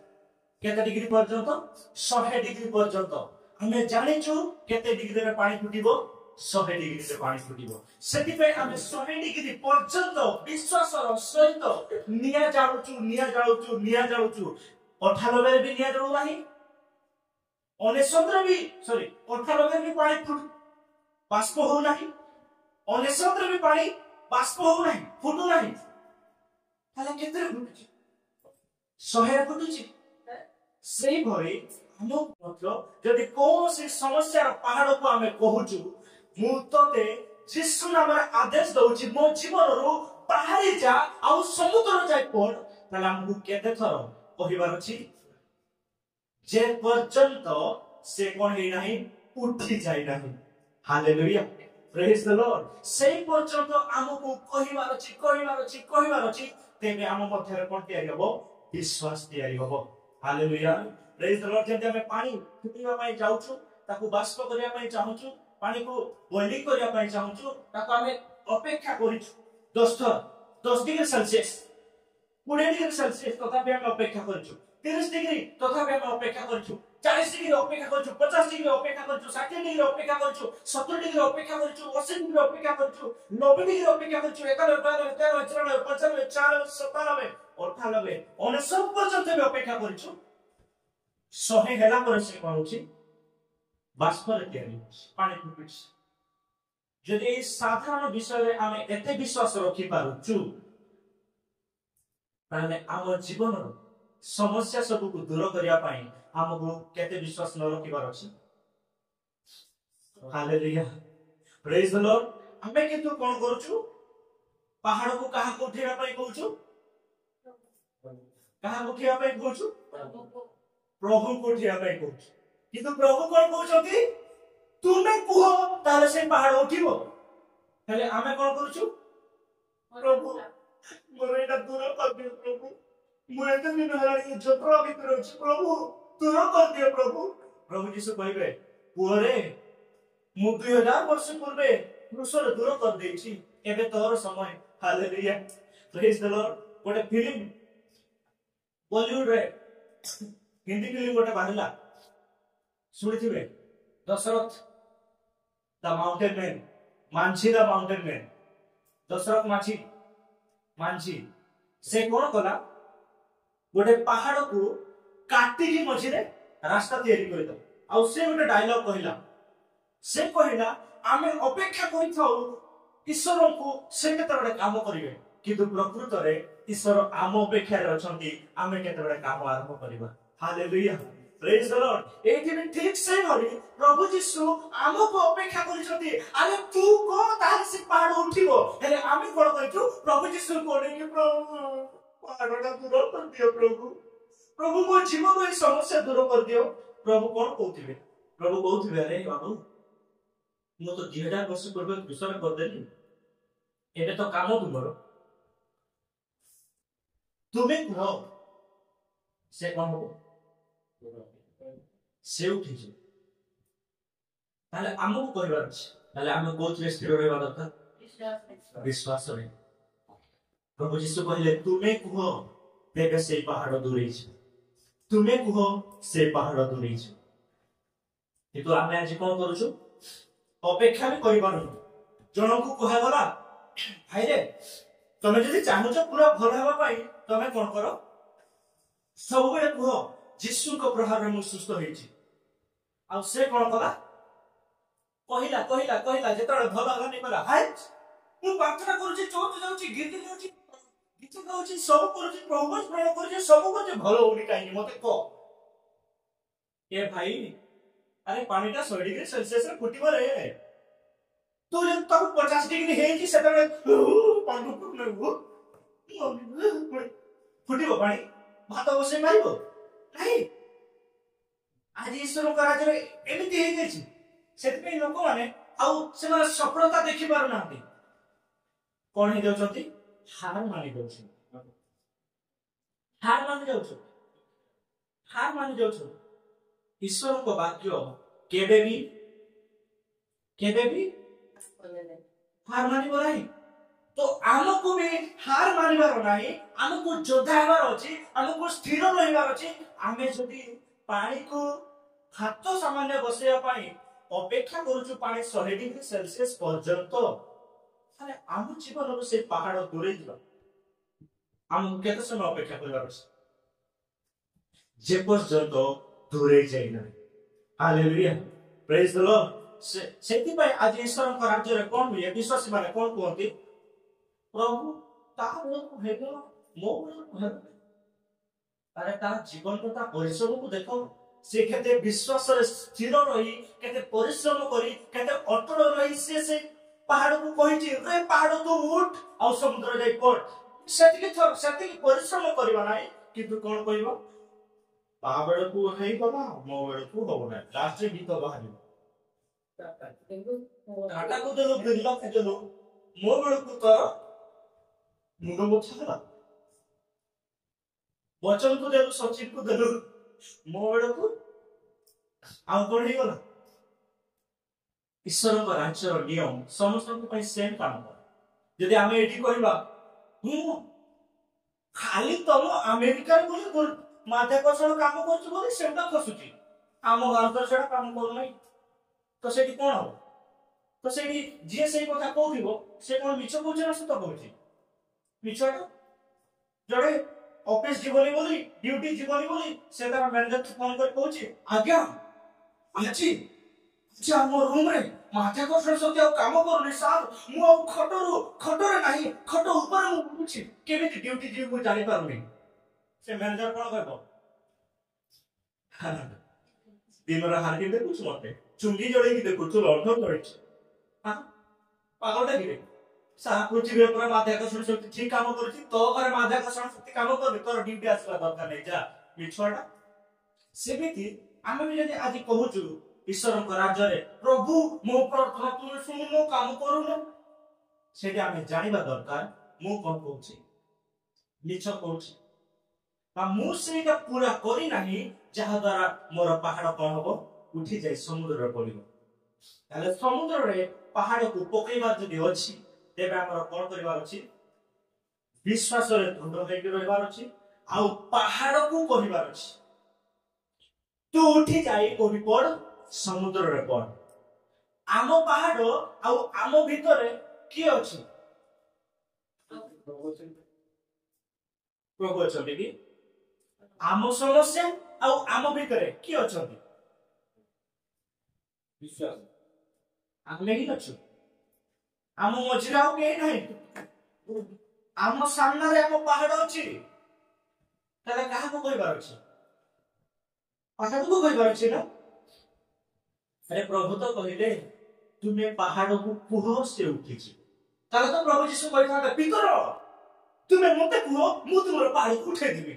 केते डिग्री पर्यंत 100 डिग्री पर्यंत हमें जानिछु केते डिग्री रे पानी फुटिबो 100 डिग्री से पानी फुटिबो सेति पे हमें 100 डिग्री पर्यंत विश्वास रो सहित निया जाळुछु 98 रे भी निया जाळु नाही 99 रे भी सॉरी 98 रे भी पानी फुट बाष्प हो नाही 99 रे भी पानी बाष्प हो नाही फुटु नाही ताले केते फुटुची 100 रे फुटुची सेही भरी हम मतलब जदि कोनोसी समस्या पहाड़ को हमें कहूछु मु तते यीशु नाम रे आदेश दउछि मो जीवन रो बाहरी जा आ समुद्र जाय पड़ ताले हमकु केते थर कहिबार अछि जे पर्यंत से कोन हे नाही उठी जाय नाही हालेलुया प्रेज द लॉर्ड सेही पर्यंत हमकु कहिबार अछि तेबे हम मध्य रे कोन तयारी हबो विश्वास तयारी हबो हालेलुया प्रेज द लॉर्ड जेते हमें पानी फुटिबा पई जाउछु ताकू बाष्प करिया पई चाहूछु पानी को बॉइलिंग करिया पई चाहूछु ताकू हमें अपेक्षा करिछु 10 डिग्री सेल्सियस 20 डिग्री सेल्सियस तथापि हम अपेक्षा करिछु 30 डिग्री तथापि हम अपेक्षा करिछु 40 डिग्री अपेक्षा करिछु 50 डिग्री अपेक्षा करिछु 60 डिग्री अपेक्षा करिछु 70 डिग्री अपेक्षा करिछु 80 डिग्री अपेक्षा करिछु 90 डिग्री अपेक्षा करिछु 91 92 93 94 95 97 सब पर्यंत भी अपेक्षा करिछु 100 हेला पर से कहूछि बाष्प रे तयारी पानी फुटुछि जदि ए साधारण विषय रे हम एते विश्वास रखि पारुछु ताने हम जीवन समस्या सब को दूर करिया पई हमको केते विश्वास न रखिबार अछि हालेलुया प्रेज द लॉर्ड हमें किंतु कोन करूछु पहाड़ को कहा को उठेबा पई कहूछु कहा उठिया पे कहूछु प्रभु को उठिया पे कहूछु किंतु प्रभु कोन कहउछथि तुमे कुहो ताले से पहाड़ उठिबो ताले आमे कोन करूछु प्रभु मोर एटा दूर कर दियो प्रभु मु एते दिन हलानी जत्रा भीतर अछि प्रभु दूर कर दियो प्रभु यीशु कहबे पुरे मु 2000 वर्ष पूर्वे क्रूसर दूर कर देछि एबे तोर समय हालेलुया प्रेज द लॉर्ड गोटे फिल्म बॉलीवुड रे हिंदी फिल्म गोटे बाहरला सुनिथिबे Dashrath the mountain man Manjhi the mountain man Dashrath Manjhi से कोन कला गोटे पहाड़ को काटी की मझी रे रास्ता तैयारी करि दो आ से गोटे डायलॉग कहिला आमे अपेक्षा करि थाउ ईश्वर को से केते बडे काम करिवे किंतु प्रकृत रे ईश्वर आम अपेक्षा रे अछंती आमे केते बडे काम आरंभ करिबा हालेलुया प्रेज द लॉर्ड एथि में ठीक से भरी प्रभु यीशु आम को अपेक्षा करिसथि अरे तू को तार से पहाड़ उठिबो हेले आमे कोन कहितु प्रभु यीशु कोने कि प्रभु पहाड़टा दूर कर दियो प्रभु मो जीवन में समस्या दूर कर दियो प्रभु कोन कहउथिबे प्रभु कहउथिबे अरे बाबू मो तो 2000 वर्ष पूर्व दूसरा कर देली एबे तो काम तुमरो तुम्हें कहो से कौन हो से उठी जो ताले हमको कहबार अछि ताले हम कोथले स्थिर रहबा दरकार विश्वास रे प्रभु यीशु कहले तुम्हें कहो तेबे से पहाड़ दूरे छ तुम्हें कहो से पहाड़ दूरे छ किंतु आमे आज कोन करू छु अपेक्षा भी करि पानु जणो को कहा गला भाई रे ତମେ ଯଦି ଚାହୁଁଛ ପୁରା ଭଲ ହେବା ପାଇଁ ତମେ କଣ କର ସବୁବେଳେ କୁହ ଯୀଶୁଙ୍କ ପ୍ରଭାବରେ ମୁଁ ସୁସ୍ଥ ହେଇଛି। ଆଉ ସେ କଣ କଲା କହିଲା କହିଲା କହିଲା ଯେତେବେଳେ ଭଲ ହେଲାନି କହିଲା ହାଇ ମୁଁ ପ୍ରାର୍ଥନା କରୁଛି ଚର୍ଚ୍ଚ ଯାଉଛି ଗୀତ ଯାଉଛି ଗୀତ ଗାଉଛି ସବୁ କରୁଛି ପ୍ରଭୁ ସ୍ମରଣ କରୁଛି ସବୁ କରୁଛି ଭଲ ହଉନି କାହିଁକି ମତେ କହ। ଏ ଭାଇ ଆରେ ପାଣିଟା 100 ଡିଗ୍ରୀ ସେଲସିୟସରେ ଫୁଟିବରେ ତୁ ଯଦି ତାକୁ 50 ଡିଗ୍ରୀ ହେଇଛି ସେତେବେଳେ ଫୁଟିବ ପାଣି ଭାତ ବସେଇ ମାରିବ ନାହିଁ। ଆଜି ଈଶ୍ୱରଙ୍କ ରାଜ୍ୟରେ ଏମିତି ହେଇଯାଇଛି ସେଥିପାଇଁ ଲୋକମାନେ ଆଉ ସେମାନେ ସଫଳତା ଦେଖି ପାରୁନାହାନ୍ତି। କଣ ହେଇଯାଉଛନ୍ତି ହାର ମାନି ଯାଉଛନ୍ତି ହାର ମାନି ଯାଉଛନ୍ତି। ଈଶ୍ୱରଙ୍କ ବାକ୍ୟ କେବେ ବି ହାର ମାନିବ ନାହିଁ। ତ ଆମକୁ ବି ହାର ମାନିବାର ନାହିଁ, ଆମକୁ ଯୋଦ୍ଧା ହେବାର ଅଛି, ଆମକୁ ସ୍ଥିର ରହିବାର ଅଛି। ଆମେ ଯଦି ପାଣିକୁ ହାତ ସାମାନ୍ୟ ବସେଇବା ପାଇଁ ଅପେକ୍ଷା କରୁଛୁ ପାଣି 100 ଡିଗ୍ରୀ ସେଲସିୟସ ପର୍ଯ୍ୟନ୍ତ, ତାହେଲେ ଆମ ଜୀବନରୁ ସେ ପାହାଡ ଦୂରେଇ ଯିବ। ଆମକୁ କେତେ ସମୟ ଅପେକ୍ଷା କରିବାର ଅଛି ଯେ ପର୍ଯ୍ୟନ୍ତ ଦୂରେଇ ଯାଇନାହିଁ। ହାଲେଲୁୟା ପ୍ରେଜ ଦ ଲର୍ଡ। ସେଥିପାଇଁ ଆଜି ଈଶ୍ୱରଙ୍କ ରାଜ୍ୟରେ କଣ ହୁଏ? ବିଶ୍ୱାସୀ ମାନେ କଣ କୁହନ୍ତି? ପ୍ରଭୁ ତା ବେଳକୁ ହେବ ମୋ ବେଳକୁ ହେବ। ଆରେ ତା ଜୀବନକୁ ତା ପରିଶ୍ରମକୁ ଦେଖ। ସେ କେତେ ବିଶ୍ୱାସରେ ସ୍ଥିର ରହି କେତେ ପରିଶ୍ରମ କରି କେତେ ଅଟଳ ରହି ସେ ପାହାଡକୁ କହିଛି ରେ ପାହାଡ ତୁ ଉଠ ଆଉ ସମୁଦ୍ର ଯାଇ ପଡ। ସେତିକି ପରିଶ୍ରମ କରିବା ନାହିଁ, କିନ୍ତୁ କଣ କହିବ ତା ବେଳକୁ ହେଇଗଲା ମୋ ବେଳକୁ ହବ ନାହିଁ। ଲାଷ୍ଟରେ ଗୀତ ବାହାରିବ ଟାଟାକୁ ଦେଲୁ ବିର୍ଲାକୁ ଦେଲୁ ମୋ ବେଳକୁ ତୋର ମୁଣ୍ଡ ମୁଛା ହେଲା। ବଚନକୁ ଦେଲୁ ସଚିନକୁ ଦେଲୁ ମୋ ବେଳକୁ ଆଉ କଣ ହେଇଗଲା। ଈଶ୍ୱରଙ୍କ ରାଜ୍ୟର ନିୟମ ସମସ୍ତଙ୍କ ପାଇଁ ସେମ୍ କାମ କରେ। ଯଦି ଆମେ ଏଠି କହିବା ମୁଁ ଖାଲି ତମ ଆମେରିକାରେ ବୋଲି ମାଧ୍ୟାକର୍ଷଣ କାମ କରୁଛୁ ବୋଲି ସେଟା ଖସୁଛି, ଆମ ଭାରତରେ ସେଟା କାମ କରୁନାହିଁ, ତ ସେଠି କଣ ହବ? ତ ସେଠି ଯିଏ ସେଇ କଥା କହୁଥିବ ସେ କଣ ମିଛ କହୁଛି ନା ସତ କହୁଛି? ମିଛ। ଜଣେ ଅଫିସ ଯିବନି ବୋଲି ଡ୍ୟୁଟି ଯିବନି ବୋଲି ସେ ତାର ମ୍ୟାନେଜରକୁ ଫୋନ କରି କହୁଛି ଆଜ୍ଞା ଆଜି ଆମ ରୁମରେ ମାଧ୍ୟାକର୍ଷଣ ଶକ୍ତି ଆଉ କାମ କରୁନି ସାର୍, ମୁଁ ଆଉ ଖଟରେ ନାହିଁ, ଖଟ ଉପରେ ମୁଁ ବୁଲୁଛି, କେମିତି ଡ୍ୟୁଟି ଯିବି ମୁଁ ଜାଣିପାରୁନି। ସେ ମ୍ୟାନେଜର କଣ କହିବ? ଦିନର ହାଲକି ଦେଖୁଛୁ, ମତେ ଚୁଙ୍ଗି ଜଳେଇକି ଦେଖୁଛୁ, ଲଣ୍ଠ ଜଳେଇଛୁ, ପାଗଳଟା କିରେ? ସାରା ପୃଥିବୀରେ ପୁରା ମାଧ୍ୟାକର୍ଷଣ ଶକ୍ତି ଠିକ କାମ କରୁଛି, ତୋ ଘରେ ମାଧ୍ୟାକର୍ଷଣ ଶକ୍ତି କାମ କରୁନି, ତୋର ଡ୍ୟୁଟି ଆସିବା ଦରକାର ନାହିଁ, ଯା ମିଛଟା। ସେମିତି ଆମେ ବି ଯଦି ଆଜି କହୁଛୁ ଈଶ୍ୱରଙ୍କ ରାଜ୍ୟରେ ପ୍ରଭୁ ମୋ ପ୍ରାର୍ଥନା ତୁମେ ଶୁଣୁନ କାମ କରୁନ, ସେଠି ଆମେ ଜାଣିବା ଦରକାର ମୁଁ କଣ କହୁଛି, ମିଛ କହୁଛି ବା ମୁଁ ସେଇଟା ପୁରା କରିନାହିଁ, ଯାହା ଦ୍ୱାରା ମୋର ପାହାଡ କଣ ହବ ଉଠି ଯାଇ ସମୁଦ୍ରରେ ପଡିବ। ତାହେଲେ ସମୁଦ୍ରରେ ପାହାଡକୁ ପକେଇବାର ଯଦି ଅଛି, ତେବେ ଆମର କଣ କରିବାର ଅଛି? ବିଶ୍ୱାସରେ ଦୃଢ ହେଇକି ରହିବାର ଅଛି, ଆଉ ପାହାଡକୁ କହିବାର ଅଛି ତୁ ଉଠି ଯାଇ କୋଉଠି ପଡ, ସମୁଦ୍ରରେ ପଡ। ଆମ ପାହାଡ ଆଉ ଆମ ଭିତରେ କିଏ ଅଛି? ପ୍ରଭୁ ଅଛନ୍ତି କି? ଆମ ସମସ୍ୟା ଆଉ ଆମ ଭିତରେ କିଏ ଅଛନ୍ତି? ବିଶ୍ୱାସ। ଆମେ ହିଁ ଅଛୁ, ଆମ ମଝିରେ ଆଉ କେହି ନାହିଁ। ଆମ ସାମ୍ନାରେ ଆମ ପାହାଡ ଅଛି, ତାହେଲେ କାହାକୁ କହିବାର ଅଛି? ପାହାଡକୁ କହିବାର ଅଛି ନା? ଆରେ ପ୍ରଭୁ ତ କହିଲେ ତୁମେ ପାହାଡକୁ କୁହ ସେ ଉଠିଯିବ। ତାହେଲେ ତ ପ୍ରଭୁ ଯୀଶୁ କହିଥାନ୍ତେ ପିତର ତୁମେ ମତେ କୁହ ମୁଁ ତୁମର ପାହାଡକୁ ଉଠେଇଦେବି।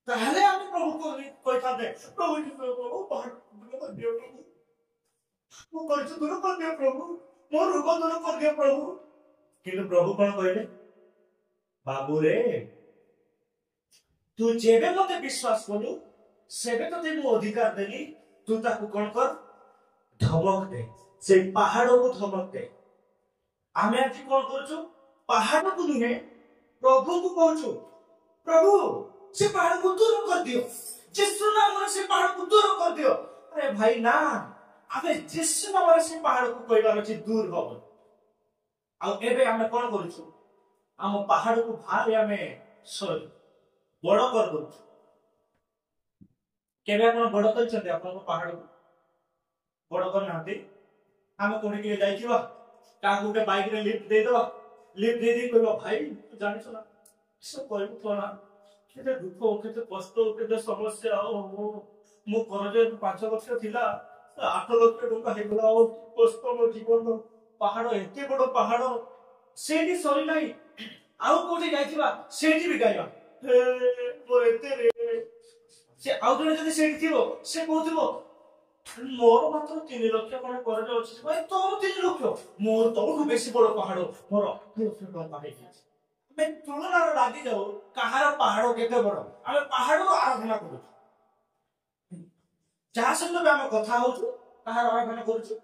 ତାହେଲେ ଆମେ ପ୍ରଭୁ କହିଥାନ୍ତେ ପ୍ରଭୁ ମୁଁ କରିଛୁ ଦୂର କରିଦିଅ ପ୍ରଭୁ, ମୋ ରୋଗ ଦୂର କରିଦିଅ ପ୍ରଭୁ। କିନ୍ତୁ ପ୍ରଭୁ କଣ କହିଲେ? ବାବୁରେ ତୁ ଯେବେ ମତେ ବିଶ୍ୱାସ କଲୁ ସେବେ ତତେ ମୁଁ ଅଧିକାର ଦେଲି, ତୁ ତାକୁ କଣ କର? ଧମକ ଦେ, ସେ ପାହାଡକୁ ଧମକ ଦେ। ଆମେ ଆଜି କଣ କରୁଛୁ? ପାହାଡକୁ ନୁହେଁ ପ୍ରଭୁଙ୍କୁ କହୁଛୁ ପ୍ରଭୁ ସେ ପାହାଡକୁ ଦୂର କରିଦିଅ, ଯୀଶୁ ନାମରେ ସେ ପାହାଡକୁ ଦୂର କରିଦିଅ। ଆରେ ଭାଇ ନା, ଆମେ ଯୀଶୁ ନାମରେ ସେ ପାହାଡକୁ କହିବାର ଅଛି ଦୂର ହବ। ଆଉ ଏବେ ଆମେ କଣ କରୁଛୁ? आम पहाड़ को भारे आम बड़ कर बड़ कर पहाड़ को बड़ करना आम कौन क्या गोटे बाइक रे लिफ्ट दे दो लिफ्ट दे दी कहबो भाई तू जानि ना सब कहबो तो ना केते दुख केते कष्ट केते समस्या मो करजे 5 वर्ष थिला 8 लाख टका हे गला कष्ट मो जीवन पहाड़ एते बड़ पहाड़ सेठी सरी नाही आउ कोठी जाइथिबा सेठी भी गाइबा हे मोर एते रे से आउ जने जदी सेठी थिबो से कहथिबो मोर मात्र 3 लाख कोन करज अछि भाई तोर 3 लाख मोर तो बेसी बड़ पहाड़ मोर 2 लाख टका हे मैं तुलना लागी जाऊ कहार पहाड़ केते बड़ आमे पहाड़ रो आराधना करू जहाँ संग आम कथा हो कहार आराधना करू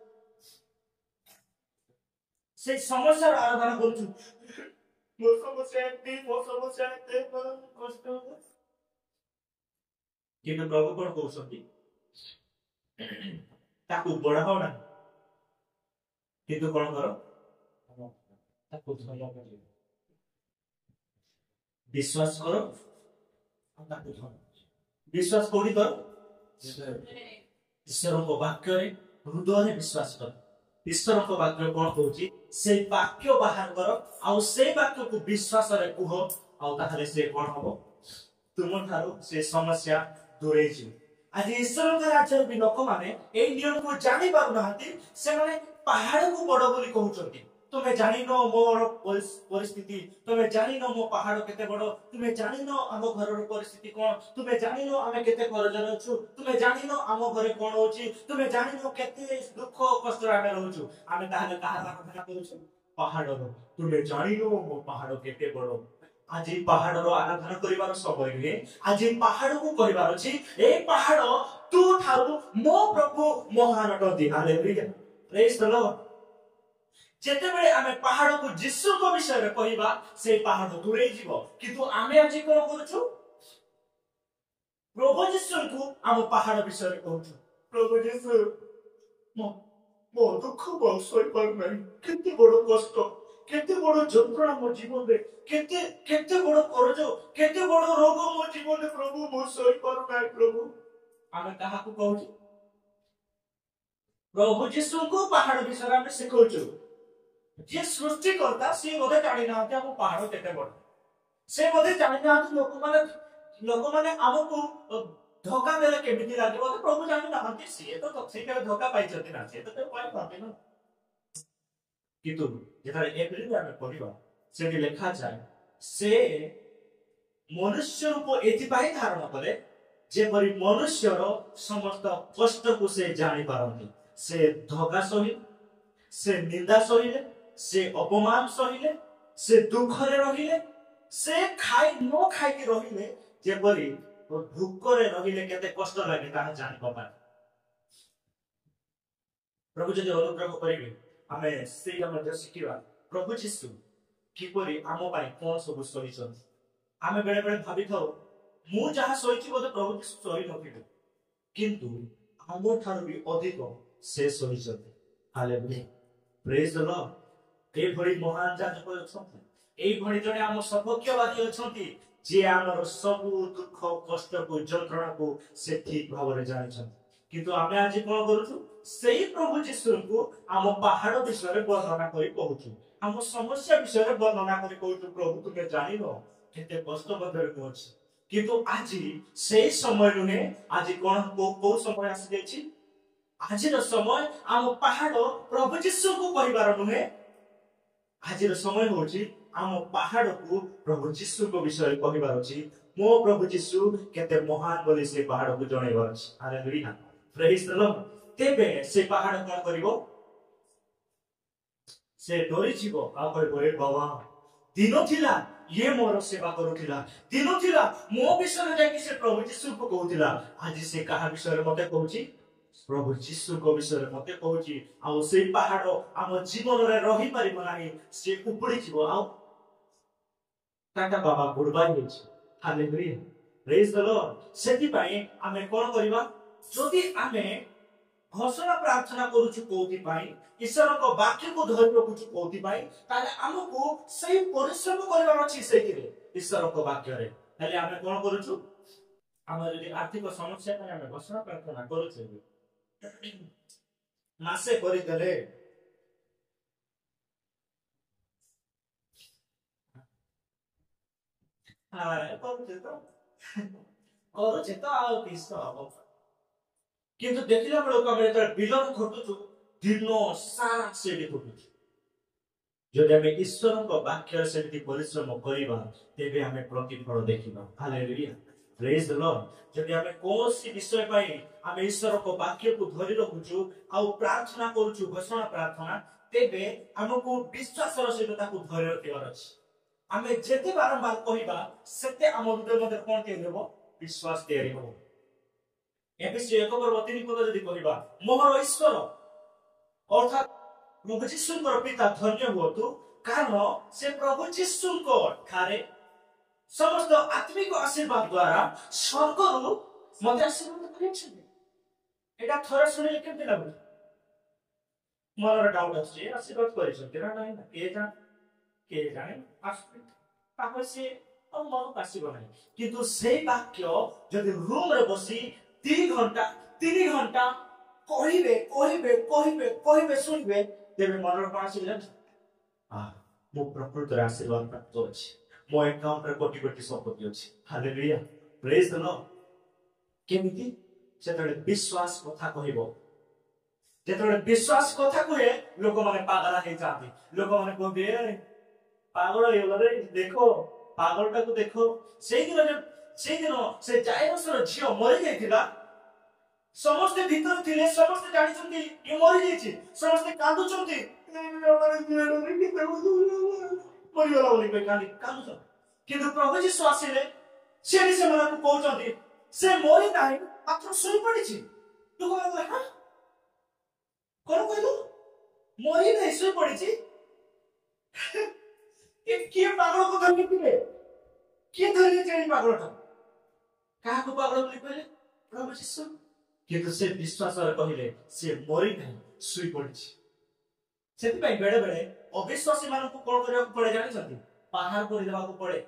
से समस्या आराधना करू मोर समस्या एते कष्ट किंतु प्रभु कोन कहउछथि ताकू बढ़ाओ ना किंतु कोन करो ताकू धर्म करियो विश्वास करो ताकू धर्म विश्वास कोडी करो ईश्वर को वाक्य रे हृदय रे विश्वास करो ईश्वर को वाक्य कोन कहउची से वाक्य बाहर करो आ से वाक्य को विश्वास रे कुह आ ताहले से कोन हबो तुम थारो से समस्या दूरे जी आज ईश्वर का राज्य भी लोक माने ए नियम को जानि पारु नाहंती से माने पहाड़ को बड़ बोली कहउचंती तुमे जानि न मोर परिस्थिति तुमे जानि न मो पहाड़ केते बड़ तुमे जानि न हम घर रो परिस्थिति कोन तुमे जानि न हमें केते करजन अछु तुमे जानि न हम घरे कोन होची तुमे जानि न केते दुख कष्ट आमे रहउछु आमे ताहले ताहा कथा कहउछु पहाड़ रो तुमे जानि न मो पहाड़ केते बड़ आज पहाड़ रो आराधना करिवार समय रे आज पहाड़ को कहिवार अछि ए पहाड़ तू थारु मो प्रभु महान नदी हालेलुया प्रेज द लॉर्ड जेते बेले आमे पहाड़ को यीशु को विषय रे कहिबा से पहाड़ दूरे जीवो किंतु आमे आज कोन करछु प्रभु यीशु को आम पहाड़ विषय रे कहछु प्रभु यीशु मो दुख को सही पर नहीं कितनी बड़ कष्ट केते बड़ जंत्रणा मो जीवन रे केते बड़ करज केते बड़ रोग मो जीवन रे प्रभु मो सही पर नाही प्रभु आमे कहा को कहू प्रभु यीशु को पहाड़ विषय में सिखौछु जे सृष्टि करता से बोले जानि ना हम पहाड़ केते बड़ से बोले जानि ना लोक माने हमको धोखा देले केमिति लागो प्रभु जानि ना हंती से तो से के धोखा पाई छथि ना से तो पाई पाते ना किंतु जेता एप्रिल में पढ़िबा से लिखा जाए से मनुष्य रूप एति पाई धारण करे जे परि मनुष्यर समस्त कष्ट को से जानि पारंती से धोखा सही से निंदा सहीले से अपमान सहीले से दुख रे रहिले से खाई न खाई के रहिले जे परि भूख रे रहिले केते कष्ट लागे ताहा जानि पाबा प्रभु जे अनुग्रह करिवे आमे से हम शिखिबा प्रभु यीशु किपरि आमो पाई कोन सब सहिछन आमे बेले बेले भाबी थाओ मु जहा सहिछि बोले प्रभु यीशु सही नथिबे किंतु आमो थार भी अधिक से सहिछन हालेलुया प्रेज द लॉर्ड ए भरी महान जाजक अछंती ए भरी जने आम सपक्षवादी अछंती जे आमर सब दुख कष्ट को जंत्रणा को से ठीक भाव रे जानिछन किंतु आमे आज कोन करूछु सेही प्रभु यीशु को आम पहाड़ विषय रे वर्णना करी कहूछु आम समस्या विषय रे वर्णना करी कहूछु प्रभु तुमे जानिनो केते कष्ट बदर कोछ किंतु आज सेही समय नुने आज कोन को समय आसी जायछि आज रो समय आम पहाड़ प्रभु यीशु को कहिबार नुने आज रो समय होछि आम पहाड़ को प्रभु यीशु को विषय कहिबार अछि मो प्रभु यीशु केते महान बोली से पहाड़ को जणैबार अछि हालेलुया प्रेज द लॉर्ड तेबे से पहाड़ कोन करिवो से डोरी जीवो आ कहबो ए बाबा दिनो थिला ये मोर सेवा करूथिला दिनो थिला मो विषय रे कि से प्रभु यीशु को कहूथिला आज से कहा विषय रे मते कहूची प्रभु यीशु को विषय रे मते कहूची आ से पहाड़ हम जीवन रे रही परिबो नाही से उपड़ी जीवो आ टाटा बाबा गुड बाय होची हालेलुया प्रेज द लॉर्ड सेति पई आमे कोन करिबा जदि आमे घोषणा प्रार्थना करूछु कोथि पाई ईश्वर को वाक्य को धरि रखुछु कोथि पाई ताले हमको सही परिश्रम करबार अछि सेतिरे ईश्वर को वाक्य रे ताले आमे कोन करूछु हमर जे आर्थिक समस्या पर आमे घोषणा प्रार्थना करूछु मासे करि देले करूचे तो आउ किस हबो किंतु देखिला बेलक आमे त बिलम घटुछु दिनो सारा सेडी घटुछु যদি আমি ঈশ্বরଙ୍କ ବାକ୍ୟରେ ସେମିତି ପରିଶ୍ରମ କରିବା ତେବେ ଆମେ ପ୍ରତିଫଳ ଦେଖିବା ହାଲେଲୁୟା ପ୍ରେଜ ଦ ଲର୍ଡ ଯଦି ଆମେ କୌଣସି ବିଷୟ ପାଇଁ ଆମେ ଈଶ୍ୱରଙ୍କ ବାକ୍ୟକୁ ଧରି ରଖୁଛୁ ଆଉ ପ୍ରାର୍ଥନା କରୁଛୁ ଘୋଷଣା ପ୍ରାର୍ଥନା ତେବେ ଆମକୁ ବିଶ୍ୱାସର ସହିତ ତାକୁ ଧରି ରଖିବାର ଅଛି ଆମେ ଯେତେ ବାରମ୍ବାର କହିବା ସେତେ ଆମ ହୃଦୟ ମଧ୍ୟରେ କ'ଣ ତିଆରି ହେବ ବିଶ୍ୱାସ ତିଆରି ହେବ ଏଫେସୀୟ 1:3 ଯଦି କହିବା ମୋର ଈଶ୍ୱର ଅର୍ଥାତ୍ प्रभु जीशुଙ୍କର पिता धन्य हुअतु कारण से प्रभु जीशुଙ୍କ ठारे समस्त आत्मिक आशीर्वाद द्वारा स्वर्गରୁ मते आशीर्वाद କରିଛନ୍ତି एटा थोड़ा सुनिले केमते लागु मोर डाउट अछि आशीर्वाद କରିଛନ୍ତି ना नाही के जाने आशीर्वाद तापर से मन पासिब नाही किंतु सेही वाक्य जदि रूम रे बसी 3 घंटा कहिबे सुनबे तेरे मनर पास मिलन मो प्रकृतर आशीर्वाद प्राप्त अछि मो अकाउंट रे कोटी कोटी संपत्ति अछि हालेलुया प्रेज द लॉर्ड केमिति जेतले विश्वास कथा कहिबो जेतले विश्वास कथा कहे लोक माने पागल हे जाती लोक माने कहबे पागल हे गले देखो पागलटा को देखो सेही दिन से जायरसर झियो मरि जायतिला समस्त भीतर थिले समस्त जानि छथि ये मरि जायछि समस्त कांदु छथि मरि गला बोली पे कांदु छ किंतु प्रभु जी आसिले से मन को कहउछथि से मरि नाही मात्र सोई पडिछि तू कहला हां कोन कहलो मरि नाही सोई पडिछि के पागल को धरि पिले के धरि चाहिँ पागलटा काको पागल बोली कहले प्रभु जी किंतु से विश्वास कहले से मरी नहीं सुई पड़ी सेति पई बेडे बेडे अविश्वासी मानन को कोन करबा पड़े जानि छथि बाहर कर देबा को पड़े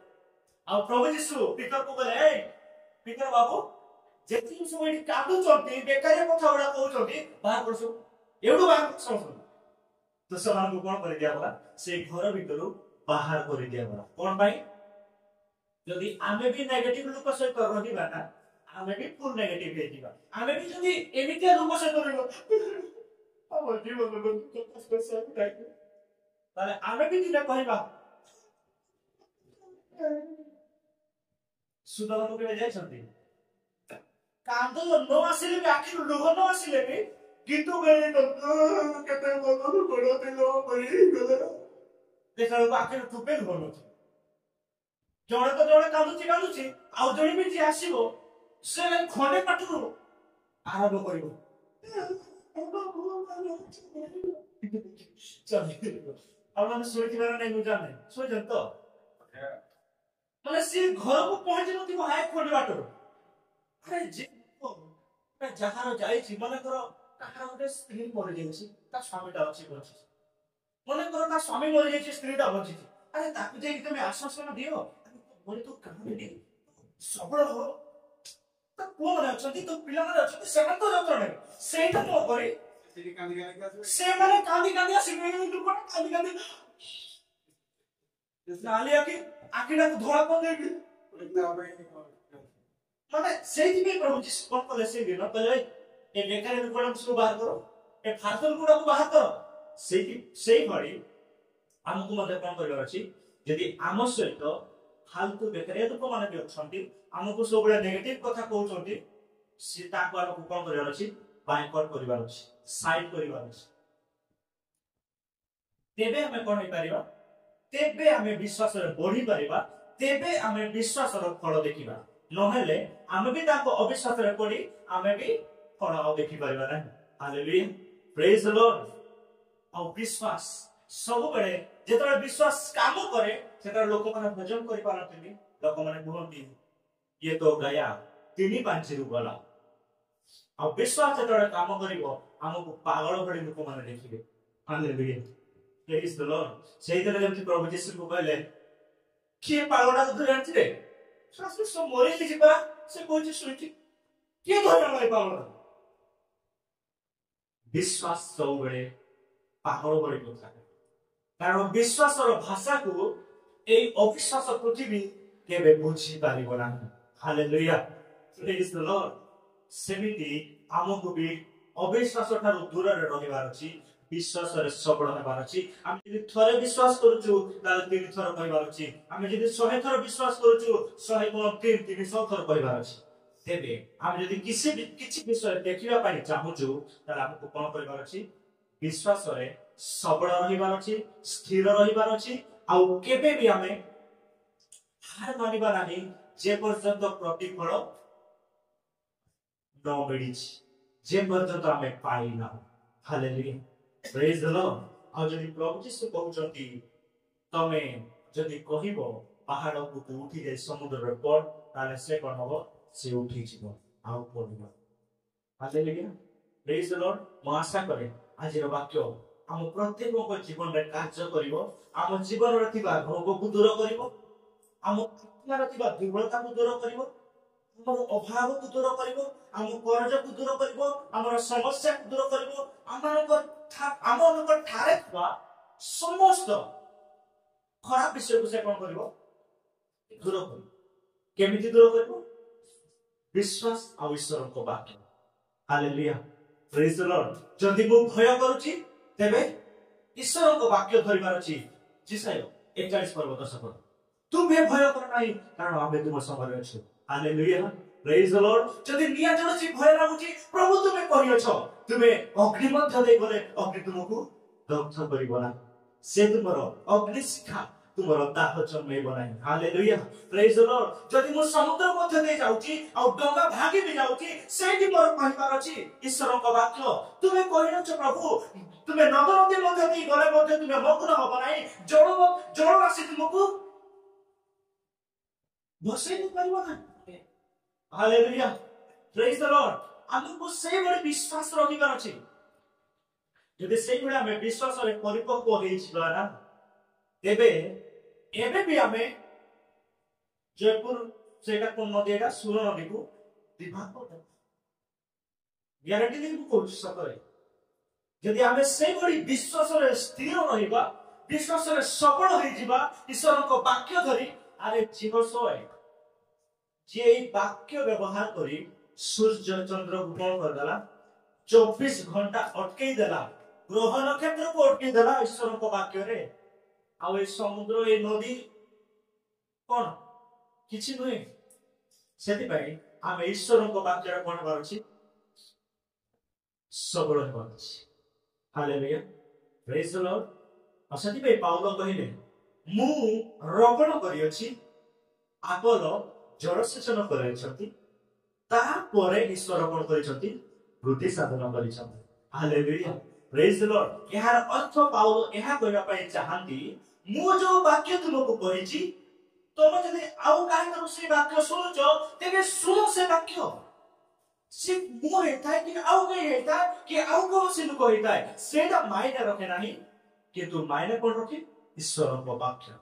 आ प्रभु यीशु पीटर को कहले ए पीटर बाबू जेति समय कादु चलती बेकारी कथा बडा कहउ चलती बाहर करसु एडो बाहर करसु तो समान को कोन कर दिया बला से घर भीतर बाहर कर दिया बला कोन भाई यदि आमे भी नेगेटिव लोक सहित रहिबा ना आमे भी फुल नेगेटिव हे दिबा आमे भी जदी एमिते लोक सहित रहिबो हमर जीवन में कष्ट से उठाइ ताले आमे भी दिना कहबा सुदामा को के जाय छथि कांदो न आसिले भी आखिर लोह न आसिले भी गीतो गए तो केते बोलो बड़ो दिलो मरि गले देखा आखिर टुपे बोलो जणे तो जणे कांदुची आउ जणे भी जे आसीबो से खंडे पाटरू आरंभ करिवो आपण सोई थिबार नै मु जाने सोई जन तो माने से घर को पहुंच नथि को हाय खंडे बाटरू अरे जे जहार जाई छी माने करो काहा ओटे स्त्री मरि जेछि ता स्वामीटा अछि बछि माने करो ता स्वामी मरि जेछि स्त्रीटा बछि अरे ताकु जे तुम आश्वासन दियो बोले तो काम दे सबळ हो को माने अछंती तो पिला माने अछंती सेना तो जत्र नै सेटा न करे से माने कांदी आसी तो कोन कांदी नाली आखिडा को धोळा कोन दे माने सेति भी प्रभु जी कोन कले से दिन कले ए बेकारी गुडा को बाहर करो ए फासल गुडा को बाहर करो सेही भଳି हमकु मते कोन करबार अछि यदि आम सहित फालतू बेकारी लोक माने भी अछंती हमकु सब बडा नेगेटिव कथा कहउछंती से ताको हमकु कोन करबार अछि बायकॉट करबार अछि साइड करबार अछि तेबे हमें कोन होई परिबा तेबे हमें विश्वास रे बढ़ी परिबा तेबे हमें विश्वास रो फल देखिबा नहेले हमें भी ताको अविश्वास रे पड़ी हमें भी फल देखि परिबा नै हालेलुया प्रेज द लॉर्ड आ विश्वास सब बेले जेतरा विश्वास काम करे सेतरा लोक माने भजन करि पारथि लोक माने कहंती ये तो गया 3-5 रु गला ଆଉ ବିଶ୍ୱାସ ଯେତେବେଳେ କାମ କରିବ ଆମକୁ ପାଗଳ ଭଳି ଲୋକମାନେ ଦେଖିବେ। ହାଲେଲୁୟା, ପ୍ରେଜ୍ ଦ ଲର୍ଡ। ସେଇଥିରେ ଯେମିତି ପ୍ରଭୁ ଯୀଶୁଙ୍କୁ କହିଲେ କିଏ ପାଗଳଟାକୁ ଧରି ଆଣିଛି ରେ, ମରିଯାଇଛି ପରା, ସେ କହୁଛି ଶୁଣିଛି କିଏ ଧରି ଆଣିଲା ଏ ପାଗଳଟାକୁ। ବିଶ୍ୱାସ ସବୁବେଳେ ପାଗଳ ଭଳି କଥା, କାରଣ ବିଶ୍ୱାସର ଭାଷାକୁ এই অবিশ্বাস পৃথিবী কেবে বুঝি পারিব না। হালেলুয়া, প্রেজ দ লর্ড। সেমিতি আমକୁ ବି ଅବିଶ୍ୱାସ ଠାରୁ ଦୂରରେ ରହିବାର ଅଛି, ବିଶ୍ୱାସରେ ସବଳ ହେବାର ଅଛି। ଆମେ ଯଦି ଥରେ ବିଶ୍ୱାସ କରୁଛୁ ତାହେଲେ 3 ଥର କହିବାର ଅଛି। ଆମେ ଯଦି 100 ଥର ବିଶ୍ୱାସ କରୁଛୁ 100 ଗୁଣ 3 300 ଥର କହିବାର ଅଛି। ତେବେ ଆମେ ଯଦି କିଛି ବିଷୟ ଦେଖିବା ପାଇଁ ଚାହୁଁଛୁ ତାହେଲେ ଆମକୁ କ'ଣ କରିବାର ଅଛି? ବିଶ୍ୱାସରେ ସବଳ ରହିବାର ଅଛି, ସ୍ଥିର ରହିବାର ଅଛି। ଆଉ କେବେ ବି ଆମେ ହାର ମାନିବା ନାହିଁ ଯେ ପର୍ଯ୍ୟନ୍ତ ପ୍ରତିଫଳ ନ ମିଳିଛି, ଯେ ପର୍ଯ୍ୟନ୍ତ ଆମେ ପାଇନାହୁଁ। ହାଲେଲୁୟା, ପ୍ରେଜ୍ ଦ ଲର୍ଡ। ଆଉ ଯଦି ପ୍ରଭୁ ଯୀଶୁ କହୁଛନ୍ତି ତମେ ଯଦି କହିବ ପାହାଡ଼କୁ ଉଠି ଯାଇ ସମୁଦ୍ରରେ ପଡ, ତାହେଲେ ସେ କ'ଣ ହବ? ସେ ଉଠିଯିବ ଆଉ ପଡିବ। ହାଲେଲୁୟା, ପ୍ରେଜ୍ ଦ ଲର୍ଡ। ମୁଁ ଆଶା କରେ ଆଜିର ବାକ୍ୟ ଆମ ପ୍ରତ୍ୟେକଙ୍କ ଜୀବନରେ କାର୍ଯ୍ୟ କରିବ, ଆମ ଜୀବନରେ ଥିବା ରୋଗକୁ ଦୂର କରିବ, ଆମ ଆତ୍ମାରେ ଥିବା ଦୁର୍ବଳତାକୁ ଦୂର କରିବ, ଆମର ଅଭାବକୁ ଦୂର କରିବ, ଆମ କରଜକୁ ଦୂର କରିବ, ଆମର ସମସ୍ୟାକୁ ଦୂର କରିବ, ଆମମାନଙ୍କ ଠାରେ ଥିବା ସମସ୍ତ ଖରାପ ବିଷୟକୁ ସେ କ'ଣ କରିବ? ଦୂର କରିବ। କେମିତି ଦୂର କରିବ? ବିଶ୍ୱାସ ଆଉ ଈଶ୍ୱରଙ୍କ ବାକ୍ୟ। ହାଲେଲୁୟା, ପ୍ରେଜ୍ ଦ ଲର୍ଡ। ଯଦି ମୁଁ ଭୟ କରୁଛି ତେବେ ଈଶ୍ୱରଙ୍କ ବାକ୍ୟ ଧରିବାର ଅଛି। ଯିଶାୟ 41 ପର୍ବ 10 ପଦ। ତୁମେ ଭୟ କର ନାହିଁ, କାରଣ ଆମେ ତୁମ ସଙ୍ଗରେ ଅଛୁ। ହାଲେଲୁୟା, ପ୍ରେଜ୍ ଦ ଲର୍ଡ। ଯଦି ନିଆଁ ଜଳୁଛି ଭୟ ଲାଗୁଛି, ପ୍ରଭୁ ତୁମେ କହିଅଛ ତୁମେ ଅଗ୍ନି ମଧ୍ୟ ଦେଇ ଗଲେ ଅଗ୍ନି ତୁମକୁ ଦଗ୍ଧ କରିବ ନାହିଁ। ସେ ତୁମର ଅଗ୍ନି ଶିଖା ତୁମର ଦାହ ଜନ୍ମେଇବ ନାହିଁ। ହାଲେଲୁୟା, ପ୍ରେଜ୍ ଦ ଲର୍ଡ। ଯଦି ମୁଁ ସମୁଦ୍ର ମଧ୍ୟ ଦେଇ ଯାଉଛି ଆଉ ଡଙ୍ଗା ଭାଙ୍ଗି ବି ଯାଉଛି, ସେଇଠି ମୋର କହିବାର ଅଛି ଈଶ୍ୱରଙ୍କ ବାକ୍ୟ। ତୁମେ କହିଅଛ ପ୍ରଭୁ ତୁମେ ନଦ ନଦୀ ମଧ୍ୟ ଦେଇ ଗଲେ ମଧ୍ୟ ତୁମେ ମଗ୍ନ ହବ ନାହିଁ, ଜଳ ଆସି ତୁମକୁ ଭସେଇ ପାରିବ ନାହିଁ। ହାଲେଲୁୟା, ପ୍ରେଜ୍ ଦ ଲର୍ଡ। ଆମକୁ ସେଇଭଳି ବିଶ୍ୱାସ ରଖିବାର ଅଛି। ଯଦି ସେଇଭଳି ଆମେ ବିଶ୍ୱାସରେ ପରିପକ୍ୱ ହେଇଯିବା ନା, ତେବେ ଏବେ ବି ଆମେ ଜୟପୁର ସେଇଟା କୋନ ନଦୀ, ଏଇଟା ସୁର ନଦୀକୁ ବିଭାଗ କରିଦେବା। ଗ୍ୟାରେଣ୍ଟି ଦେଇକି କହୁଛି ସତରେ। ଯଦି ଆମେ ସେଇଭଳି ବିଶ୍ୱାସରେ ସ୍ଥିର ରହିବା, ବିଶ୍ୱାସରେ ସବଳ ହେଇଯିବା ଈଶ୍ୱରଙ୍କ ବାକ୍ୟ ଧରି, ଆରେ ଯିଏ ଏଇ ବାକ୍ୟ ବ୍ୟବହାର କରି ସୂର୍ଯ୍ୟ ଚନ୍ଦ୍ରକୁ କ'ଣ କରିଦେଲା? 24 ଘଣ୍ଟା ଅଟକେଇ ଦେଲା, ଗ୍ରହ ନକ୍ଷତ୍ରକୁ ଅଟକେଇ ଦେଲା ଈଶ୍ୱରଙ୍କ ବାକ୍ୟରେ। ଆଉ ଏ ସମୁଦ୍ର, ଏ ନଦୀ କ'ଣ କିଛି ନୁହେଁ। ସେଥିପାଇଁ ଆମେ ଈଶ୍ୱରଙ୍କ ବାକ୍ୟରେ କ'ଣ ହେବାର ଅଛି? ସବଳ ହେବାର ଅଛି। ହାଲେଲୁୟା, ପ୍ରେଜ୍ ଦ ଲର୍ଡ। ଆଉ ସେଥିପାଇଁ ପାଉଲ କହିଲେ ମୁଁ ରୋପଣ କରିଅଛି, ଆପୋଲୋ ଜଳସେଚନ କରିଛନ୍ତି, ତାପରେ ଈଶ୍ୱର କ'ଣ କରିଛନ୍ତି? ବୃଦ୍ଧି ସାଧନ କରିଛନ୍ତି। ହାଲେଲୁୟା, ପ୍ରେଜ୍ ଦ ଲର୍ଡ। ଏହାର ଅର୍ଥ ପାଉଲ ଏହା କହିବା ପାଇଁ ଚାହାନ୍ତି, ମୁଁ ଯୋଉ ବାକ୍ୟ ତୁମକୁ କହିଛି, ତମେ ଯଦି ଆଉ କାହାଠାରୁ ସେ ବାକ୍ୟ ଶୁଣୁଛ, ତେବେ ଶୁଣ ସେ ବାକ୍ୟ। ସେ ମୁଁ ହେଇଥାଏ କି ଆଉ କେହି ହେଇଥାଏ କି ଆଉ କୌଣସି ଲୋକ ହେଇଥାଏ, ସେଇଟା ମାଇନେ ରଖେ ନାହିଁ। କିନ୍ତୁ ମାଇନେ କ'ଣ ରଖେ? ଈଶ୍ୱରଙ୍କ ବାକ୍ୟ।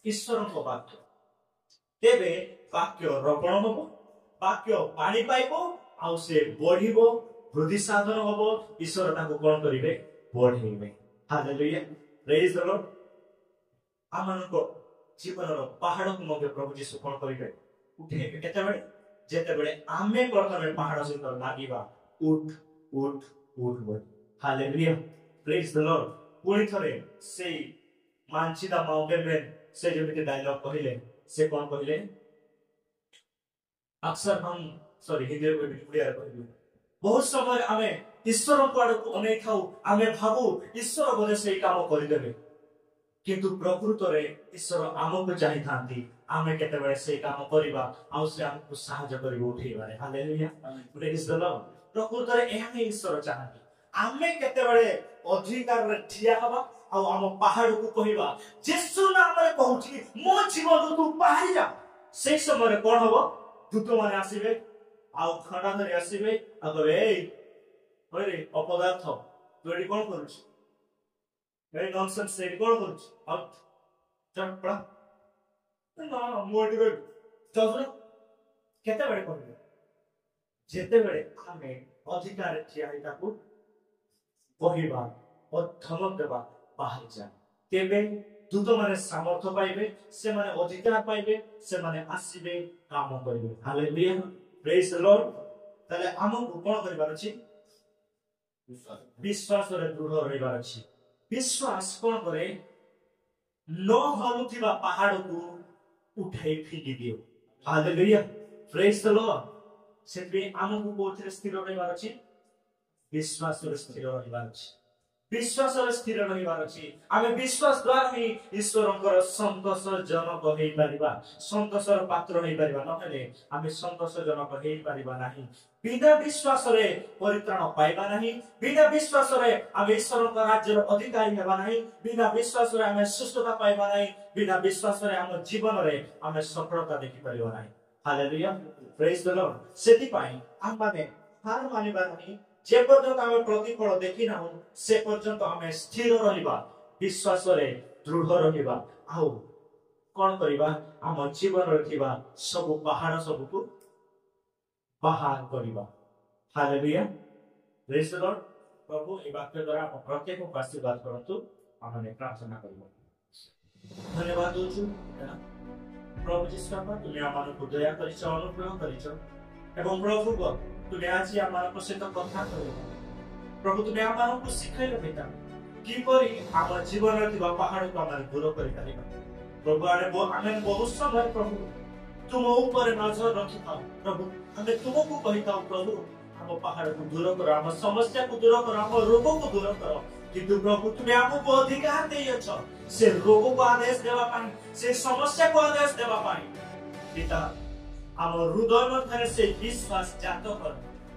ଈଶ୍ୱରଙ୍କ ବାକ୍ୟ। ତେବେ ବାକ୍ୟ ରୋପଣ ହବ, ବାକ୍ୟ ପାଣି ପାଇବ, ଆଉ ସେ ବଢିବ, ବୃଦ୍ଧି ସାଧନ ହବ। ଈଶ୍ୱର ତାକୁ କ'ଣ କରିବେ? ବଢେଇବେ। ହାଲେଲୁୟା, ପ୍ରେଜ୍ ଦ ଲର୍ଡ। ଆମମାନଙ୍କ ଜୀବନର ପାହାଡ଼କୁ ମଧ୍ୟ ପ୍ରଭୁ ଯୀଶୁ କ'ଣ କରିବେ? ଉଠେଇବେ। କେତେବେଳେ? ଯେତେବେଳେ ଆମେ ପ୍ରଥମେ ପାହାଡ଼ ସହିତ ଲାଗିବା, ଉଠ ଉଠ ଉଠ ବୋଲି। ହାଲେଲୁୟା, ପ୍ରେଜ୍ ଦ ଲର୍ଡ। ପୁଣି ଥରେ ସେଇ ମାଞ୍ଚିଦା ମାଉଣ୍ଟେନରେ ସେ ଯେମିତି ଡାଇଲଗ କହିଲେ, ସେ କ'ଣ କହିଲେ? अक्सर हम हिंदी ओडिया कहलु बहुत समय आमे ईश्वर आड़क अनै थाउ, आमे भाबु ईश्वर बोले से काम करदेबे, किंतु प्रकृत रे ईश्वर आमको चाहि थांती। आमे केतेबेले से काम करबा आ से हमको सहायता करिवो उठेबारे। Hallelujah, praise the lord. प्रकृत रे एहा ईश्वर चाहती आमे केतेबेले अधिकार रे ठिया हबा आ हम पहाड़ को कहबा यीशु नाम रे कहूची मो जीवन तू बाहरी जा। से समय कोन हबो? दूत माने आसीबे, ଆଉ ଖଣ୍ଡା ଧରି ଆସିବେ ଆଉ କହିବେ ଏଇ ଅପଦାର୍ଥ ତୁ ଏଠି କଣ କରୁଛୁ ଏଇ ନନସେନ୍ସ ଏଠି କଣ କରୁଛୁ ଆଉ ଚଟପଡ଼ା ନା ମୁଁ ଏଠି ରହିବି ଚାଲୁନ କେତେବେଳେ କହିବେ ଯେତେବେଳେ ଆମେ ଅଧିକାର ଠିଆ ହୋଇ ତାକୁ କହିବା ଧମକ ଦେବା ବାହାରି ଯାଏ ତେବେ ଦୂତମାନେ ସାମର୍ଥ୍ୟ ପାଇବେ ସେମାନେ ଅଧିକାର ପାଇବେ ସେମାନେ ଆସିବେ କାମ କରିବେ ହାଲେଲୁୟା ପ୍ରେଜ୍ ଦ ଲର୍ଡ ତାହେଲେ ଆମକୁ କଣ କରିବାର ଅଛି ବିଶ୍ୱାସରେ ଦୃଢ଼ ରହିବାର ଅଛି ବିଶ୍ୱାସ କଣ କରେ ନ ହଲୁଥିବା ପାହାଡକୁ ଉଠାଇ ଫିଙ୍ଗି ଦିଅ ହାଲେଲୁୟା ପ୍ରେଜ୍ ଦ ଲର୍ଡ ସେଥିପାଇଁ ଆମକୁ କୋଉଥିରେ ସ୍ଥିର ରହିବାର ଅଛି ବିଶ୍ୱାସରେ ସ୍ଥିର ରହିବାର ଅଛି ବିଶ୍ୱାସରେ ସ୍ଥିର ରହିବାର ଅଛି ଆମେ ବିଶ୍ୱାସ ଦ୍ୱାରା ହିଁ ଈଶ୍ୱରଙ୍କର ସନ୍ତୋଷ ଜନକ ହେଇପାରିବା ସନ୍ତୋଷର ପାତ୍ର ହେଇପାରିବା ନହେଲେ ଆମେ ସନ୍ତୋଷ ଜନକ ହେଇପାରିବା ନାହିଁ ବିନା ବିଶ୍ୱାସରେ ପରିତ୍ରାଣ ପାଇବା ନାହିଁ ବିନା ବିଶ୍ୱାସରେ ଆମେ ଈଶ୍ୱରଙ୍କ ରାଜ୍ୟର ଅଧିକାରୀ ହେବା ନାହିଁ ବିନା ବିଶ୍ୱାସରେ ଆମେ ସୁସ୍ଥତା ପାଇବା ନାହିଁ ବିନା ବିଶ୍ୱାସରେ ଆମ ଜୀବନରେ ଆମେ ସଫଳତା ଦେଖିପାରିବା ନାହିଁ ହାଲେଲୁୟା ପ୍ରେଜ୍ ଦ ଲର୍ଡ ସେଥିପାଇଁ ଆମମାନେ ହାର ମାନିବା ନାହିଁ যে পর্যন্ত আমি প্রতিফল দেখি না সে পর্যন্ত আমি স্থির রহিবা বিশ্বাসরে দৃঢ় রহিবা আউ কোন করিবা আমার জীবনরে থিবা সবু পাহাড় সবুকু বাহার করিবা হালেলুয়া প্রেজ দ লর্ড প্রভু এই বাক্য দ্বারা ଆମ ପ୍ରତ୍ୟେକଙ୍କୁ ଆଶୀର୍ବାଦ କରନ୍ତୁ ଆମେ ପ୍ରାର୍ଥନା କରିବୁ ଧନ୍ୟବାଦ ଦଉଛୁ ପ୍ରଭୁ ଯୀଶୁ ତୁମେ ଆମମାନଙ୍କୁ ଦୟା କରିଛ ଅନୁଗ୍ରହ କରିଛ ଏବଂ ପ୍ରଭୁ तुम आज आम सहित कथा कर प्रभु तुम्हें आम शिखाइल पिता किपरि आम जीवन पहाड़ को आम दूर कर प्रभु आम बहुत समय प्रभु तुम ऊपर नजर रखि था प्रभु आम तुमको कही था प्रभु आम पहाड़ को दूर कर आम समस्या को दूर कर आम रोग को दूर कर किंतु प्रभु तुम्हें आमको अधिकार दे से रोग को आदेश देवा से समस्या को आदेश देवा पिता आम हृदय मध्य से विश्वास जात कर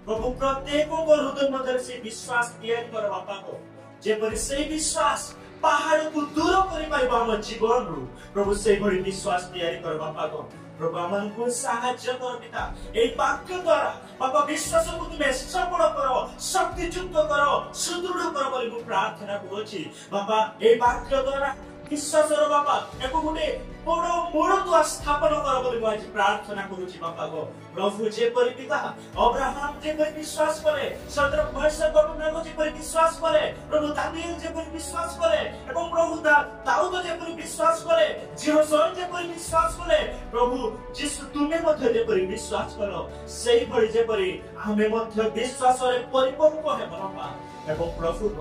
प्रभु प्रत्येक हृदय मध्य से विश्वास तैयारी कर बापा को जेपरि से विश्वास पहाड़ को दूर कर पाइबा हम जीवन रु प्रभु से भली विश्वास तैयारी कर बापा को प्रभु हमको सहायता कर पिता ए वाक्य द्वारा बापा विश्वास को तुम्हें सफल करो शक्तियुक्त करो सुदृढ़ करो बोली मु प्रार्थना करूची बापा ए वाक्य द्वारा विश्वास रो बापा एको गुटे बड़ मूल तो स्थापन कर बोली मु आज प्रार्थना करूची बापा को प्रभु जे परि पिता अब्राहम जे परि विश्वास करे सदर भविष्य को जे परि विश्वास करे प्रभु दानिएल जे परि विश्वास करे एवं प्रभु दाऊद जे परि विश्वास करे यहोशू जे परि विश्वास करे प्रभु जिस तुमे मध्ये जे परि विश्वास करो सेही भली जे परि हमें मध्ये विश्वास रे परिपक्व हे बापा एवं प्रभु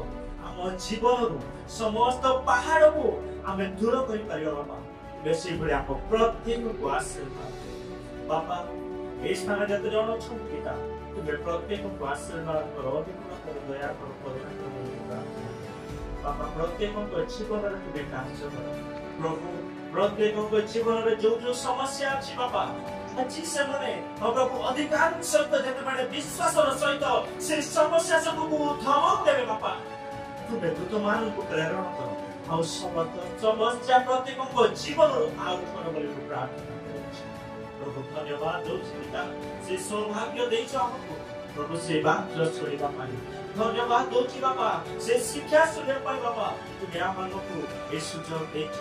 हम जीवन रु समस्त पहाड़ को हमें दूर करि परियो बापा बेसी भली आप प्रत्येक को आशीर्वाद बापा ए स्थान जत जन छु पिता तुम्हें प्रत्येक को आशीर्वाद करो अनुग्रह करो दया करो करुणा करो बापा प्रत्येक को जीवन रे तुम्हें कार्य करो प्रभु प्रत्येक को जीवन रे जो जो समस्या अछि बापा अच्छी से मने प्रभु अधिकार सहित जते माने विश्वास रो सहित से समस्या सब को धमक देबे बापा तुम्हें दूत मान को प्रेरणा करो आ समस्या प्रत्येक को जीवन रो आउट करो बोली प्रार्थना प्रभु धन्यवाद दौची पिता से सौभाग्य देछ हमको प्रभु से वाक्य छोड़िबा पाई धन्यवाद दौची बाबा से शिक्षा सुने पाई बाबा तुम्हें हमको ए सुजोग देछ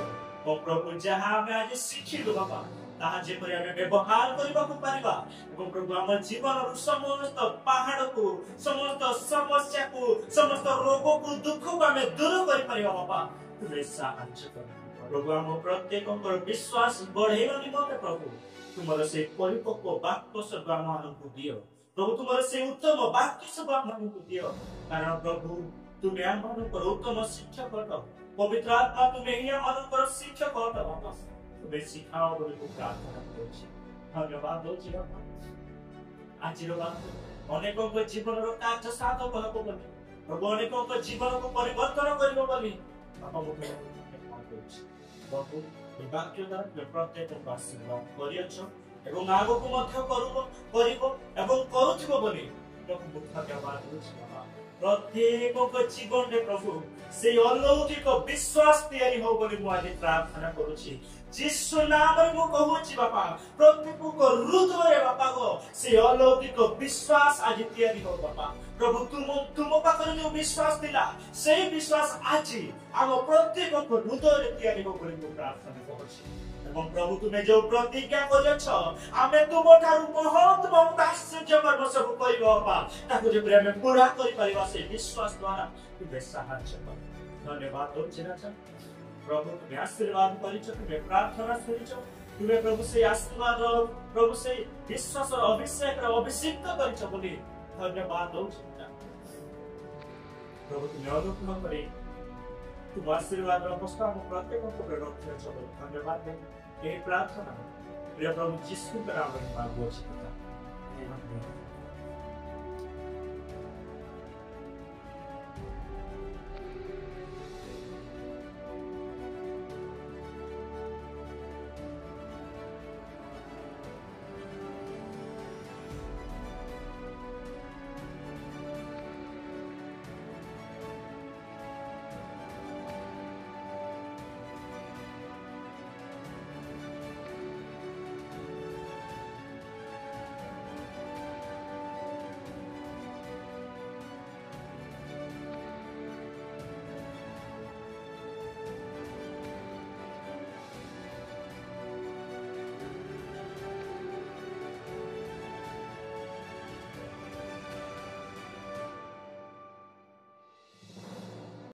ओ प्रभु जहां हमें आज शिखिलु बाबा ताहा जे परि हमें व्यवहार करबा को पारिबा एवं प्रभु हमर जीवन रो समस्त पहाड़ को समस्त समस्या को समस्त रोग को दुख को हमें दूर कर पारिबा बाबा तुम्हें साहाय्य कर प्रभु हम प्रत्येक को विश्वास बढ़ेला निमंते प्रभु तुम्हारे से परिपक्व वाक्य सब को दियो प्रभु तुम्हारे से उत्तम वाक्य सब को दियो कारण प्रभु तुम्हें आमनकर उत्तम शिक्षक हो पवित्र आत्मा तुम्हें ही आमनकर शिक्षक हो तुम्हें सिखाओ बोली को प्रार्थना करूची धन्यवाद दउची बाबा आज रो बात अनेकों को जीवन रो कार्य साधक हबो बोली प्रभु अनेकों को जीवन को परिवर्तन करबो बोली बाबा मुखे प्रभु वाक्य द्वारा प्रत्येक आशीर्वाद करियछ एवं आगो को मध्य करिबो एवं करूथिबो बोली तुमको धन्यवाद दूची बाबा प्रत्येक जीवन रे प्रभु से अलौकिक विश्वास तैयारी हो बोली मुझे प्रार्थना करुची जीसु नाम रे मु कहूची बाबा प्रत्येक को हृदय रे बाबा गो से अलौकिक विश्वास आज तैयारी हो बाबा प्रभु तुम पाखरे जो विश्वास दिला से विश्वास आज हम प्रत्येक को हृदय रे तैयारी हो बोली मु प्रार्थना करुची এবং প্রভু তুমি যে প্রতিজ্ঞা করেছ আমি তোমাঠাରୁ ବହୁତ ବହୁତ ଆଶ୍ଚର୍ଯ୍ୟ କର୍ମ ସବୁ କରିବ ବାପା ତାକୁ ଯେ ଆମେ ପୁରା କରିପାରିବା ସେ ବିଶ୍ୱାସ ଦ୍ୱାରା ତୁମେ ସାହାଯ୍ୟ କର ଧନ୍ୟବାଦ ଦଉଛି ରାଜା ପ୍ରଭୁ ତୁମେ ଆଶୀର୍ବାଦ କରିଛ ତୁମେ ପ୍ରାର୍ଥନା ଶୁଣିଛ ତୁମେ ପ୍ରଭୁ ସେଇ ଆଶୀର୍ବାଦ ପ୍ରଭୁ ସେଇ ବିଶ୍ୱାସର ଅଭିଷେକର ଅଭିଷିକ୍ତ କରିଛ ବୋଲି ଧନ୍ୟବାଦ ଦଉଛି ପ୍ରଭୁ ତୁମେ ଅନୁଗ୍ରହ କରି तुम आशीर्वाद अवस्था हम प्रत्येक को रखे छ धन्यवाद ये प्रार्थना प्रिय प्रभु जिसको नाम में मांगो छी।